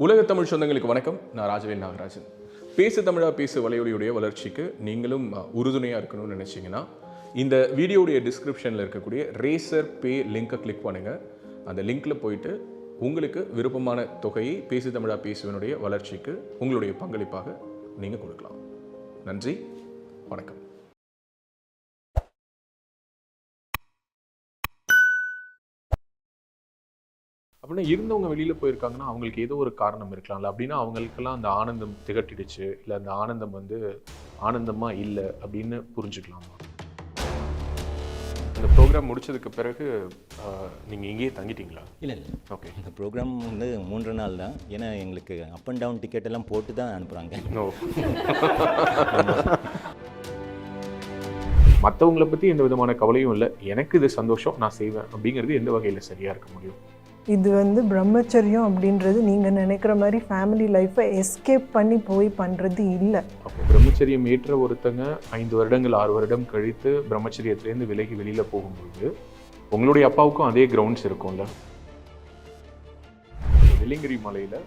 உலக தமிழ் சொந்தங்களுக்கு வணக்கம். நான் ராஜவேல் நாகராஜன். பேசு தமிழா பேசு வலையொலியுடைய வளர்ச்சிக்கு நீங்களும் உறுதுணையாக இருக்கணும்னு நினச்சிங்கன்னா இந்த வீடியோடைய டிஸ்கிரிப்ஷனில் இருக்கக்கூடிய ரேசர் பே லிங்கை கிளிக் பண்ணுங்கள். அந்த லிங்க்கில் போயிட்டு உங்களுக்கு விருப்பமான தொகையை பேசு தமிழா பேசுவனுடைய வளர்ச்சிக்கு உங்களுடைய பங்களிப்பாக நீங்கள் கொடுக்கலாம். நன்றி, வணக்கம். அப்படின்னா இருந்தவங்க வெளியில் போயிருக்காங்கன்னா அவங்களுக்கு ஏதோ ஒரு காரணம் இருக்கலாம்ல. அப்படின்னா அவங்களுக்கெல்லாம் அந்த ஆனந்தம் திகட்டிடுச்சு, இல்லை அந்த ஆனந்தம் ஆனந்தமாக இல்லை அப்படின்னு புரிஞ்சுக்கலாமா? இந்த ப்ரோக்ராம் முடிச்சதுக்கு பிறகு நீங்கள் இங்கேயே தங்கிட்டீங்களா? இல்லை, ஓகே. இந்த ப்ரோக்ராம் 3 நாள் தான். ஏன்னா எங்களுக்கு அப் அண்ட் டவுன் டிக்கெட் எல்லாம் போட்டு தான் அனுப்புகிறாங்க. மற்றவங்களை பற்றி எந்த விதமான கவலையும் இல்லை, எனக்கு இது சந்தோஷம், நான் செய்வேன் அப்படிங்கிறது எந்த வகையில் சரியாக இருக்க முடியும்? இது பிரம்மச்சரியம் அப்படின்றது நீங்கள் நினைக்கிற மாதிரி ஃபேமிலி லைஃப்பை எஸ்கேப் பண்ணி போய் பண்ணுறது இல்லை. அப்போ பிரம்மச்சரியம் ஏற்ற ஒருத்தங்க 5 வருடங்கள் 6 வருடம் கழித்து பிரம்மச்சரியத்திலேருந்து விலகி வெளியில் போகும்போது உங்களுடைய அப்பாவுக்கும் அதே கிரவுண்ட்ஸ் இருக்கும்ல. வெள்ளிங்கிரி மலையில்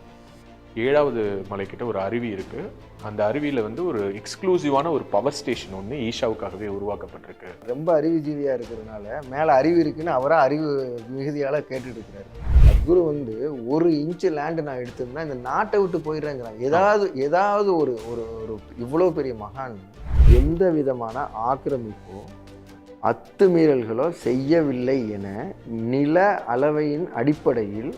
7வது மலைக்கிட்ட ஒரு அருவி இருக்குது. அந்த அருவியில் ஒரு எக்ஸ்க்ளூசிவான ஒரு பவர் ஸ்டேஷன் ஒன்று ஈஷாவுக்காகவே உருவாக்கப்பட்டிருக்கு. ரொம்ப அறிவுஜீவியாக இருக்கிறதுனால மேலே அறிவு இருக்குன்னு அவராக அறிவு மிகுதியால் கேட்டுட்டு இருக்கிறாரு. சத்குரு 1 இன்ச்சு லேண்டு நான் எடுத்திருந்தா இந்த நாட்டை விட்டு போயிடுறேங்கிறாங்க. ஏதாவது ஒரு ஒரு ஒரு இவ்வளோ பெரிய மகான் எந்த விதமான ஆக்கிரமிப்போ அத்துமீறல்களோ செய்யவில்லை என நில அளவையின் அடிப்படையில்,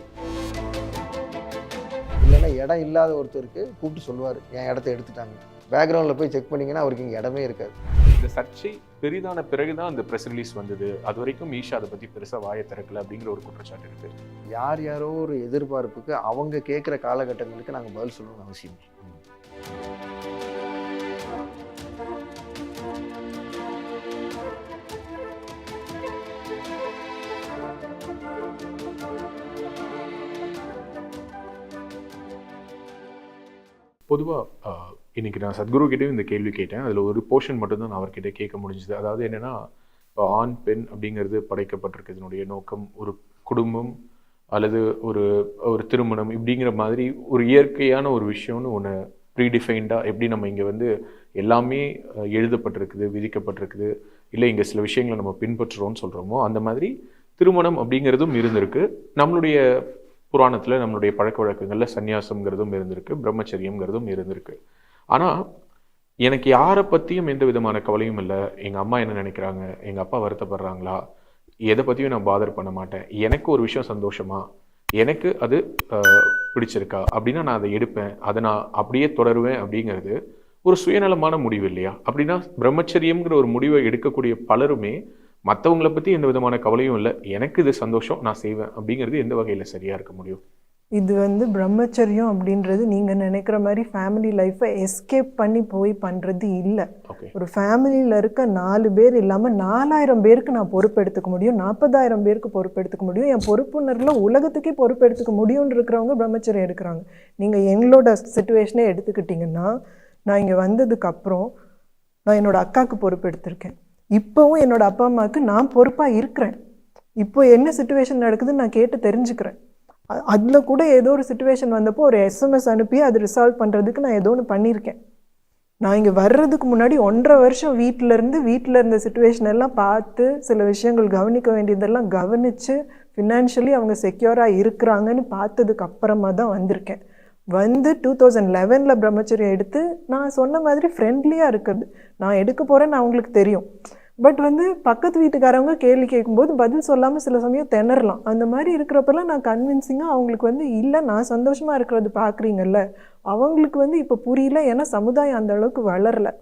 இல்லைன்னா இடம் இல்லாத ஒருத்தருக்கு கூப்பிட்டு சொல்லுவார், என் இடத்த எடுத்துட்டாங்க. பேக்ரவுண்டில் போய் செக் பண்ணிங்கன்னா அவருக்கு இங்கே இடமே இருக்காது. இந்த சர்ச்சை பெரிதான பிறகுதான் அந்த ப்ரெஸ் ரிலீஸ் வந்தது. அது வரைக்கும் ஈஷா அதை பற்றி பெருசாக வாயை திறக்கல அப்படிங்கிற ஒரு குற்றச்சாட்டு இருக்குது. யாரோ ஒரு எதிர்பார்ப்புக்கு அவங்க கேட்குற காலகட்டங்களுக்கு நாங்கள் பதில் சொல்லணும்னு அவசியம். பொதுவாக இன்றைக்கி நான் சத்குரு கிட்டேயும் இந்த கேள்வி கேட்டேன். அதில் ஒரு போர்ஷன் மட்டும்தான் நான் அவர்கிட்ட கேட்க முடிஞ்சுது. அதாவது என்னென்னா, இப்போ ஆண் பெண் அப்படிங்கிறது படைக்கப்பட்டிருக்கு. இதனுடைய நோக்கம் ஒரு குடும்பம் அல்லது ஒரு ஒரு திருமணம் இப்படிங்கிற மாதிரி ஒரு இயற்கையான ஒரு விஷயம்னு ஒன்று ப்ரீடிஃபைன்டாக எப்படி நம்ம இங்கே எல்லாமே எழுதப்பட்டிருக்குது, விதிக்கப்பட்டிருக்குது, இல்லை இங்கே சில விஷயங்களை நம்ம பின்பற்றுறோம்னு சொல்கிறோமோ, அந்த மாதிரி திருமணம் அப்படிங்கிறதும் இருந்திருக்கு. நம்மளுடைய புராணத்தில் நம்மளுடைய பழக்க வழக்கங்களில் சந்நியாசம்ங்கிறதும் இருந்திருக்கு, பிரம்மச்சரியம்ங்கிறதும் இருந்திருக்கு. ஆனால் எனக்கு யாரை பற்றியும் எந்த விதமான கவலையும் இல்லை. எங்கள் அம்மா என்ன நினைக்கிறாங்க, எங்கள் அப்பா வருத்தப்படுறாங்களா, எதை பற்றியும் நான் பாதர் பண்ண மாட்டேன். எனக்கு ஒரு விஷயம் சந்தோஷமா, எனக்கு அது பிடிச்சிருக்கா அப்படின்னா நான் அதை எடுப்பேன், அதை நான் அப்படியே தொடருவேன் அப்படிங்கிறது ஒரு சுயநலமான முடிவு இல்லையா? அப்படின்னா பிரம்மச்சரியம்ங்கிற ஒரு முடிவை எடுக்கக்கூடிய பலருமே மற்றவங்களை பற்றி எந்த விதமான கவலையும் இல்லை, எனக்கு இது சந்தோஷம், நான் செய்வேன் அப்படிங்கிறது எந்த வகையில் சரியாக இருக்க முடியும்? இது பிரம்மச்சரியம் அப்படின்றது நீங்கள் நினைக்கிற மாதிரி ஃபேமிலி லைஃப்பை எஸ்கேப் பண்ணி போய் பண்ணுறது இல்லை. ஒரு ஃபேமிலியில் இருக்க 4 பேர் இல்லாமல் 4000 பேருக்கு நான் பொறுப்பெடுத்துக்க முடியும், 40,000 பேருக்கு பொறுப்பெடுத்துக்க முடியும், என் பொறுப்புணர்வில் உலகத்துக்கே பொறுப்பெடுத்துக்க முடியும்னு இருக்கிறவங்க பிரம்மச்சரியம் எடுக்கிறாங்க. நீங்கள் எங்களோட சிச்சுவேஷனே எடுத்துக்கிட்டிங்கன்னா, நான் இங்கே வந்ததுக்கப்புறம் நான் என்னோடய அக்காவுக்கு பொறுப்பெடுத்திருக்கேன். இப்போவும் என்னோடய அப்பா அம்மாவுக்கு நான் பொறுப்பாக இருக்கிறேன். இப்போ என்ன சுச்சுவேஷன் நடக்குதுன்னு நான் கேட்டு தெரிஞ்சுக்கிறேன். அதில் கூட ஏதோ ஒரு சுச்சுவேஷன் வந்தப்போ ஒரு SMS அனுப்பி அது ரிசால்வ் பண்ணுறதுக்கு நான் ஏதோ ஒன்று பண்ணியிருக்கேன். நான் இங்கே வர்றதுக்கு முன்னாடி 1.5 வருஷம் வீட்டில் இருந்த சுச்சுவேஷன் எல்லாம் பார்த்து சில விஷயங்கள் கவனிக்க வேண்டியதெல்லாம் கவனித்து ஃபினான்ஷியலி அவங்க செக்யூராக இருக்கிறாங்கன்னு பார்த்ததுக்கு அப்புறமா தான் வந்திருக்கேன். 2011 பிரம்மச்சரியம் எடுத்து நான் சொன்ன மாதிரி ஃப்ரெண்ட்லியாக இருக்கிறது. நான் எடுக்க போகிறேன்னு அவங்களுக்கு தெரியும். பட் பக்கத்து வீட்டுக்காரவங்க கேள்வி கேட்கும்போது பதில் சொல்லாமல் சில சமயம் திணறலாம். அந்த மாதிரி இருக்கிறப்பெல்லாம் நான் கன்வின்சிங்காக அவங்களுக்கு இல்லை, நான் சந்தோஷமாக இருக்கிறது பார்க்குறீங்கல்ல, அவங்களுக்கு இப்போ புரியல. ஏன்னா சமுதாயம் அந்த அளவுக்கு வளரலை.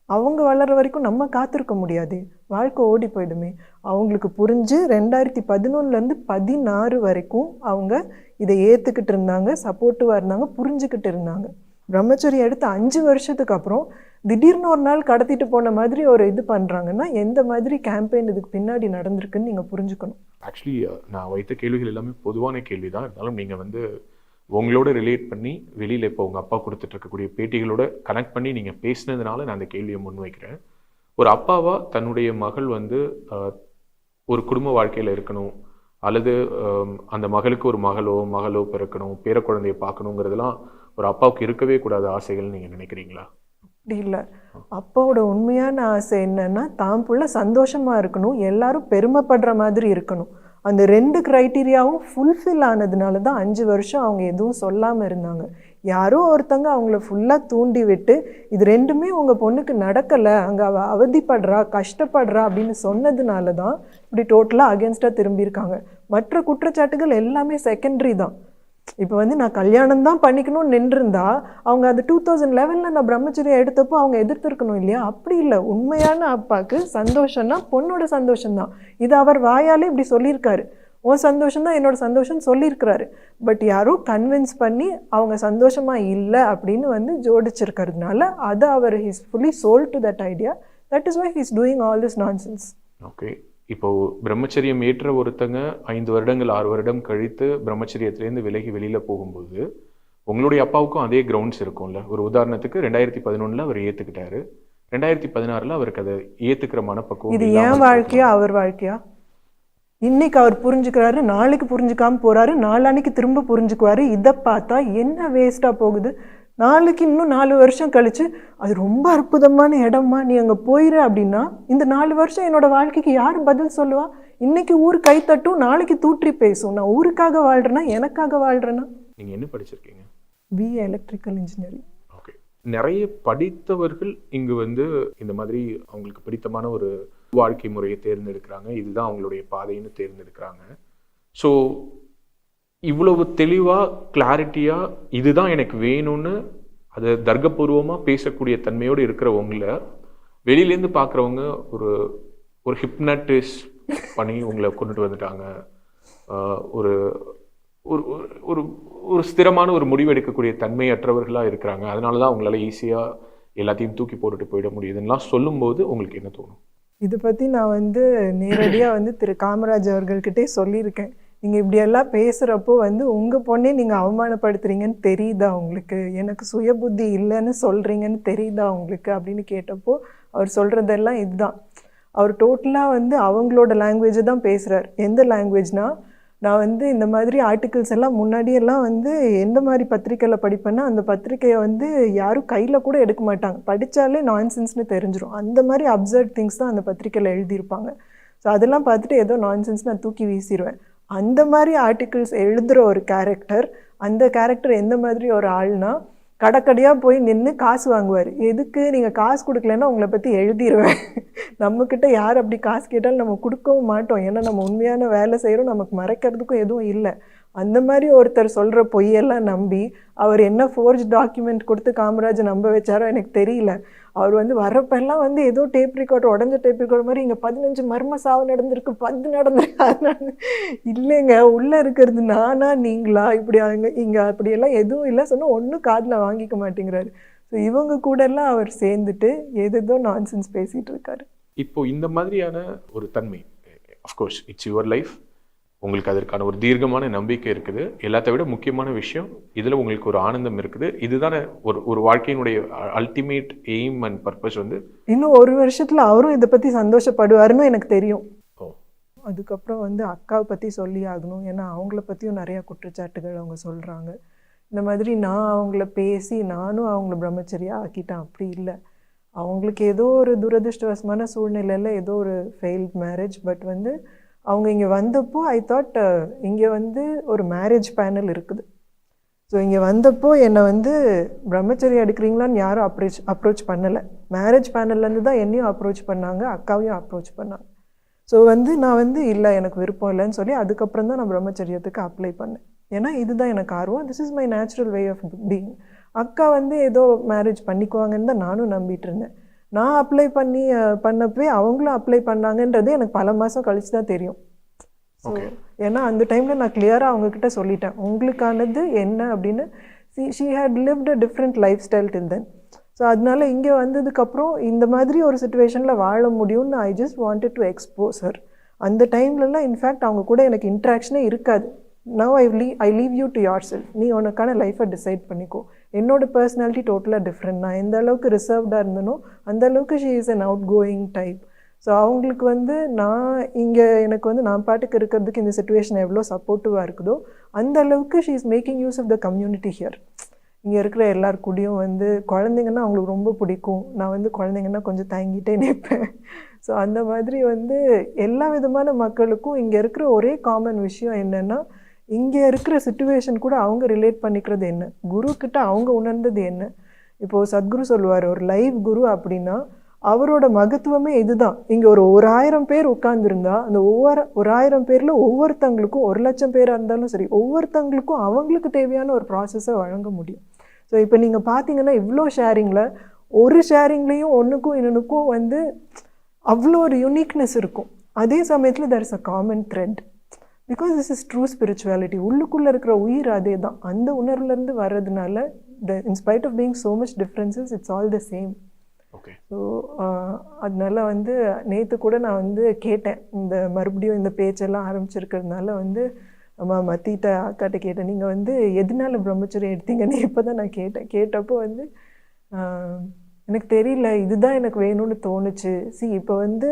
அவங்க வளர்கிற வரைக்கும் நம்ம காத்திருக்க முடியாது, வாழ்க்கை ஓடி போயிடுமே. அவங்களுக்கு புரிஞ்சு 2011 16 வரைக்கும் அவங்க இதை ஏற்றுக்கிட்டு இருந்தாங்க, சப்போர்ட்டிவாக இருந்தாங்க, புரிஞ்சுக்கிட்டு இருந்தாங்க. பிரம்மச்சரியம் எடுத்து 5 வருஷத்துக்கு அப்புறம் திடீர்னு ஒரு நாள் கடத்திட்டு போன மாதிரி ஒரு இது பண்ணுறாங்கன்னா எந்த மாதிரி கேம்பெயின் இதுக்கு பின்னாடி நடந்திருக்குன்னு நீங்கள் புரிஞ்சுக்கணும். ஆக்சுவலி நான் வைத்த கேள்விகள் எல்லாமே பொதுவான கேள்வி தான். இருந்தாலும் நீங்கள் உங்களோட ரிலேட் பண்ணி வெளியில் இப்போ உங்கள் அப்பா கொடுத்துட்டு இருக்கக்கூடிய பேட்டிகளோட கனெக்ட் பண்ணி நீங்கள் பேசினதுனால நான் அந்த கேள்வியை முன்வைக்கிறேன். ஒரு அப்பாவா தன்னுடைய மகள் ஒரு குடும்ப வாழ்க்கையில் இருக்கணும், அல்லது அந்த மகளுக்கு ஒரு மகளோ பிறக்கணும், பேர குழந்தைய பார்க்கணுங்கிறதுலாம் ஒரு அப்பாவுக்கு இருக்கவே கூடாத ஆசைகள்னு நீங்கள் நினைக்கிறீங்களா? அப்படி இல்லை. அப்பாவோட உண்மையான ஆசை என்னன்னா, தான் புள்ள சந்தோஷமா இருக்கணும், எல்லாரும் பெருமைப்படுற மாதிரி இருக்கணும். அந்த 2 க்ரைட்டீரியாவும் ஃபுல்ஃபில் ஆனதுனால தான் 5 வருஷம் அவங்க எதுவும் சொல்லாமல் இருந்தாங்க. யாரோ ஒருத்தங்க அவங்கள ஃபுல்லாக தூண்டி விட்டு, இது 2மே உங்கள் பொண்ணுக்கு நடக்கலை, அங்கே அவதிப்படுறா கஷ்டப்படுறா அப்படின்னு சொன்னதுனால தான் இப்படி டோட்டலாக அகேன்ஸ்டாக திரும்பியிருக்காங்க. மற்ற குற்றச்சாட்டுகள் எல்லாமே செகண்டரி தான். இப்போ வந்து நான் கல்யாணம் தான் பண்ணிக்கணும்னு நின்றுருந்தா அவங்க அது 2011 நான் பிரம்மச்சரியம் எடுத்தப்போ அவங்க எதிர்த்திருக்கணும் இல்லையா? அப்படி இல்லை. உண்மையான அப்பாவுக்கு சந்தோஷம்னா பொண்ணோட சந்தோஷம்தான். இது அவர் வாயாலே இப்படி சொல்லியிருக்காரு. உன் சந்தோஷம் தான் என்னோட சந்தோஷம்னு சொல்லியிருக்கிறாரு. பட் யாரோ கன்வின்ஸ் பண்ணி அவங்க சந்தோஷமா இல்லை அப்படின்னு வந்து ஜோடிச்சிருக்கிறதுனால அதை அவர் he's fully sold to that idea. That is why he's doing all this nonsense. Okay, இப்போ பிரம்மச்சரியம் ஏற்ற ஒருத்தங்க 5 வருடங்கள் 6 வருடம் கழித்து பிரம்மச்சரியத்திலேருந்து விலகி வெளியில் போகும்போது உங்களுடைய அப்பாவுக்கும் அதே கிரவுண்ட்ஸ் இருக்கும்ல. ஒரு உதாரணத்துக்கு 2011 அவர் ஏற்றுக்கிட்டாரு, 2016 அவருக்கு அதை ஏற்றுக்கிற மனப்பக்குவம். இது ஏன் வாழ்க்கையா அவர் வாழ்க்கையா? இன்னைக்கு அவர் புரிஞ்சுக்கிறாரு, நாளைக்கு புரிஞ்சுக்காம போறாரு, நாளான்னைக்கு திரும்ப புரிஞ்சுக்குவாரு. இதை பார்த்தா என்ன வேஸ்டா போகுது? நாளைக்கு இன்னும் 4 வருஷம் கழிச்சு அது ரொம்ப அற்புதமான இடமா நீ அங்கே போயிரு அப்படின்னா இந்த 4 வருஷம் என்னோட வாழ்க்கைக்கு யார் பதில் சொல்லுவா? இன்னைக்கு ஊர் கை தட்டும், நாளைக்கு தூற்றி பேசும். நான் ஊருக்காக வாழ்றேன்னா எனக்காக வாழ்றேன்னா? நீங்கள் என்ன படிச்சிருக்கீங்க? BA electrical engineering. ஓகே, நிறைய படித்தவர்கள் இங்கு வந்து இந்த மாதிரி அவங்களுக்கு பிடித்தமான ஒரு வாழ்க்கை முறையை தேர்ந்தெடுக்கிறாங்க, இதுதான் அவங்களுடைய பாதைன்னு தேர்ந்தெடுக்கிறாங்க. ஸோ இவ்வளவு தெளிவாக கிளாரிட்டியாக இதுதான் எனக்கு வேணும்னு அதை தர்க்கபூர்வமாக பேசக்கூடிய தன்மையோடு இருக்கிறவங்கள வெளியிலேருந்து பார்க்குறவங்க ஒரு ஒரு ஹிப்னட்டிஸ் பண்ணி உங்களை கொண்டுட்டு வந்துட்டாங்க. ஒரு ஒரு ஒரு ஒரு ஸ்திரமான ஒரு முடிவு எடுக்கக்கூடிய தன்மையற்றவர்களாக இருக்கிறாங்க. அதனால தான் அவங்களால ஈஸியாக எல்லாத்தையும் தூக்கி போட்டுட்டு போயிட முடியுதுன்னெலாம் சொல்லும்போது உங்களுக்கு என்ன தோணும்? இதை பற்றி நான் வந்து நேரடியாக வந்து திரு காமராஜ் அவர்கள்கிட்டே சொல்லியிருக்கேன். நீங்கள் இப்படியெல்லாம் பேசுகிறப்போ வந்து உங்கள் பொண்ணே நீங்கள் அவமானப்படுத்துறீங்கன்னு தெரியுதா உங்களுக்கு? எனக்கு சுய புத்தி இல்லைன்னு சொல்கிறீங்கன்னு தெரியுதா உங்களுக்கு அப்படின்னு கேட்டப்போ அவர் சொல்கிறதெல்லாம் இதுதான். அவர் டோட்டலாக வந்து அவங்களோட லாங்குவேஜை தான் பேசுகிறார். எந்த லாங்குவேஜ்னால், நான் வந்து இந்த மாதிரி ஆர்டிகிள்ஸ் எல்லாம் முன்னாடியெல்லாம் வந்து எந்த மாதிரி பத்திரிக்கையில் படிப்பேன்னா அந்த பத்திரிக்கையை வந்து யாரும் கையில் கூட எடுக்க மாட்டாங்க, படித்தாலே நான்சென்ஸ்னு தெரிஞ்சிடும். அந்த மாதிரி அப்சர்ட் திங்ஸ் தான் அந்த பத்திரிக்கையில் எழுதியிருப்பாங்க. ஸோ அதெல்லாம் பார்த்துட்டு ஏதோ நான்சென்ஸ் நான் தூக்கி வீசிடுவேன். அந்த மாதிரி ஆர்டிகிள்ஸ் எழுதுகிற ஒரு கேரக்டர், அந்த கேரக்டர் எந்த மாதிரி ஒரு ஆள்னா கடைக்கடையாக போய் நின்று காசு வாங்குவார். எதுக்கு? நீங்கள் காசு கொடுக்கலன்னா உங்களை பற்றி எழுதிடுவேன். நம்மக்கிட்ட யார் அப்படி காசு கேட்டாலும் நம்ம கொடுக்கவும் மாட்டோம். ஏன்னா நம்ம உண்மையான வேலை செய்கிறோம், நமக்கு மறைக்கிறதுக்கும் எதுவும் இல்லை. அந்த மாதிரி ஒருத்தர் சொல்கிற பொய்யெல்லாம் நம்பி அவர் என்ன ஃபோர்ஜ் டாக்குமெண்ட் கொடுத்து காமராஜை நம்ப வச்சாரோ எனக்கு தெரியல. அவர் வந்து வரப்பெல்லாம் வந்து ஏதோ டேப் ரெக்கார்டர், உடஞ்ச டேப் ரெக்கார்டர் மாதிரி இங்கே 15 மர்ம சாவு நடந்திருக்கு, 10 நடந்திருக்கு. அதனால இல்லைங்க, உள்ளே இருக்கிறது நானா நீங்களா? இப்படி இங்கே அப்படியெல்லாம் எதுவும் இல்லை சொன்னால் ஒன்றும் காதில் வாங்கிக்க மாட்டேங்கிறாரு. ஸோ இவங்க கூட எல்லாம் அவர் சேர்ந்துட்டு ஏதேதோ நான்சென்ஸ் பேசிகிட்டு இருக்காரு. இப்போ இந்த மாதிரியான ஒரு தன்மை, அஃப்கோர்ஸ் இட்ஸ் யுவர் லைஃப், உங்களுக்கு அதற்கான ஒரு தீர்க்கமான நம்பிக்கை இருக்குது. எல்லாத்த விட முக்கியமான விஷயம், இதில் உங்களுக்கு ஒரு ஆனந்தம் இருக்குது. இதுதானே ஒரு வாழ்க்கையினுடைய அல்டிமேட் எய்ம் அண்ட் பர்பஸ். வந்து இன்னும் 1 வருஷத்தில் அவரும் இதை பற்றி சந்தோஷப்படுவாருன்னு எனக்கு தெரியும். அதுக்கப்புறம் வந்து அக்காவை பற்றி சொல்லி ஆகணும். ஏன்னா அவங்கள பற்றியும் நிறையா குற்றச்சாட்டுகள் அவங்க சொல்கிறாங்க. இந்த மாதிரி நான் அவங்கள பேசி நானும் அவங்கள பிரம்மச்சரியா ஆக்கிட்டேன், அப்படி இல்லை. அவங்களுக்கு ஏதோ ஒரு துரதிருஷ்டவசமான சூழ்நிலையில் ஏதோ ஒரு ஃபெயில்ட் மேரேஜ். பட் வந்து அவங்க இங்கே வந்தப்போ ஐ தாட் இங்கே வந்து ஒரு மேரேஜ் பேனல் இருக்குது. ஸோ இங்கே வந்தப்போ என்னை வந்து பிரம்மச்சரியம் எடுக்கிறீங்களான்னு யாரும் அப்ரோச் பண்ணலை. மேரேஜ் பேனல்லேருந்து தான் என்னையும் அப்ரோச் பண்ணாங்க, அக்காவையும் அப்ரோச் பண்ணாங்க. ஸோ வந்து நான் வந்து இல்லை எனக்கு விருப்பம் இல்லைன்னு சொல்லி அதுக்கப்புறம் தான் நான் பிரம்மச்சரியத்துக்கு அப்ளை பண்ணேன். ஏன்னா இதுதான் எனக்கு ஆர்வம், this is my natural way of being. அக்கா வந்து ஏதோ மேரேஜ் பண்ணிக்குவாங்கன்னு தான் நானும் நம்பிட்டு இருந்தேன். நான் அப்ளை பண்ணப்பவே அவங்களும் அப்ளை பண்ணாங்கன்றது எனக்கு பல மாதம் கழிச்சு தான் தெரியும். ஸோ ஏன்னா அந்த டைமில் நான் கிளியராக அவங்கக்கிட்ட சொல்லிட்டேன் உங்களுக்கானது என்ன அப்படின்னு. She had lived a different life style till then. So அதனால இங்கே வந்ததுக்கப்புறம் இந்த மாதிரி ஒரு சுச்சுவேஷனில் வாழ முடியும்னு I just wanted to expose her. அந்த டைம்லலாம் இன்ஃபேக்ட் அவங்க கூட எனக்கு இன்ட்ராக்ஷனே இருக்காது. Now I leave you to yourself, நீ உனக்கான லைஃப்பை டிசைட் பண்ணிக்கோ. என்னோட பர்சனாலிட்டி டோட்டலாக டிஃப்ரெண்ட். நான் எந்த அளவுக்கு ரிசர்வ்டாக இருந்தனோ அந்த அளவுக்கு she is an out going type. So அவங்களுக்கு வந்து நான் இங்கே எனக்கு வந்து நான் பாட்டுக்கு இருக்கிறதுக்கு இந்த சுச்சுவேஷன் எவ்வளோ சப்போர்ட்டிவாக இருக்குதோ அந்த அளவுக்கு she is making use of the community here. இங்கே இருக்கிற எல்லார் கூடயும் வந்து குழந்தைங்கன்னா அவங்களுக்கு ரொம்ப பிடிக்கும். நான் வந்து குழந்தைங்கன்னா கொஞ்சம் தயங்கிட்டே நிற்பேன். ஸோ அந்த மாதிரி வந்து எல்லா விதமான மக்களுக்கும் இங்கே இருக்கிற ஒரே காமன் விஷயம் என்னென்னா, இங்கே இருக்கிற சுச்சுவேஷன் கூட அவங்க ரிலேட் பண்ணிக்கிறது என்ன, குரு கிட்ட அவங்க உணர்ந்தது என்ன. இப்போது சத்குரு சொல்லுவார், ஒரு லைவ் குரு அப்படின்னா அவரோட மகத்துவமே இதுதான். இங்கே ஒரு 1000 பேர் உட்கார்ந்துருந்தா அந்த 1000 பேரில் ஒவ்வொருத்தங்களுக்கும் 1,00,000 பேராக இருந்தாலும் சரி, ஒவ்வொருத்தங்களுக்கும் அவங்களுக்கு தேவையான ஒரு ப்ராசஸை வழங்க முடியும். ஸோ இப்போ நீங்கள் பார்த்தீங்கன்னா இவ்வளோ ஷேரிங்கில் ஒரு ஷேரிங்லேயும் ஒன்றுக்கும் இன்னொன்றுக்கும் வந்து அவ்வளோ ஒரு யூனிக்னஸ் இருக்கும். அதே சமயத்தில் there is a common thread because this is true spirituality. உள்ளுக்குள்ளே இருக்கிற உயிர் அதே தான். அந்த உணர்வுலேருந்து வர்றதுனால in spite of being so much differences, it's all the same. Okay. So அதனால வந்து நேற்று கூட நான் வந்து கேட்டேன், இந்த மறுபடியும் இந்த பேச்செல்லாம் ஆரம்பிச்சிருக்கிறதுனால வந்து மத்திட்ட அக்காட்ட கேட்டேன், நீங்கள் வந்து எதனால பிரம்மச்சரியம் எடுத்தீங்கன்னு இப்போ தான் நான் கேட்டப்போ வந்து எனக்கு தெரியல, இதுதான் எனக்கு வேணும்னு தோணுச்சு. இப்போ வந்து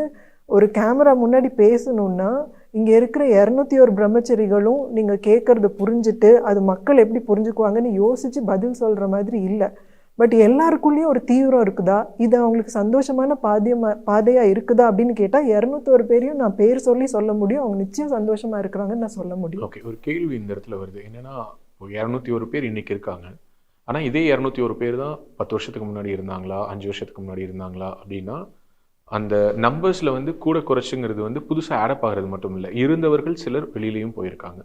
ஒரு கேமரா முன்னாடி பேசணுன்னா இங்கே இருக்கிற 201 பிரம்மச்சரிகளும் நீங்கள் கேட்குறத புரிஞ்சுட்டு அது மக்கள் எப்படி புரிஞ்சுக்குவாங்கன்னு யோசித்து பதில் சொல்கிற மாதிரி இல்லை. பட் எல்லாருக்குள்ளேயும் ஒரு தீவிரம் இருக்குதா, இது அவங்களுக்கு சந்தோஷமான பாதையாக இருக்குதா அப்படின்னு கேட்டால் 201 பேரையும் நான் பேர் சொல்ல முடியும், அவங்க நிச்சயம் சந்தோஷமாக இருக்கிறாங்கன்னு நான் சொல்ல முடியும். ஓகே. ஒரு கேள்வி இந்த இடத்துல வருது என்னென்னா, 201 பேர் இன்றைக்கி இருக்காங்க, ஆனால் இதே 201 பேர் தான் 10 வருஷத்துக்கு முன்னாடி இருந்தாங்களா, 5 வருஷத்துக்கு முன்னாடி இருந்தாங்களா அப்படின்னா அந்த நம்பர்ஸில் வந்து கூட குறைச்சுங்கிறது வந்து புதுசாக ஆடப் ஆகிறது மட்டும் இல்லை, இருந்தவர்கள் சிலர் வெளியிலையும் போயிருக்காங்க,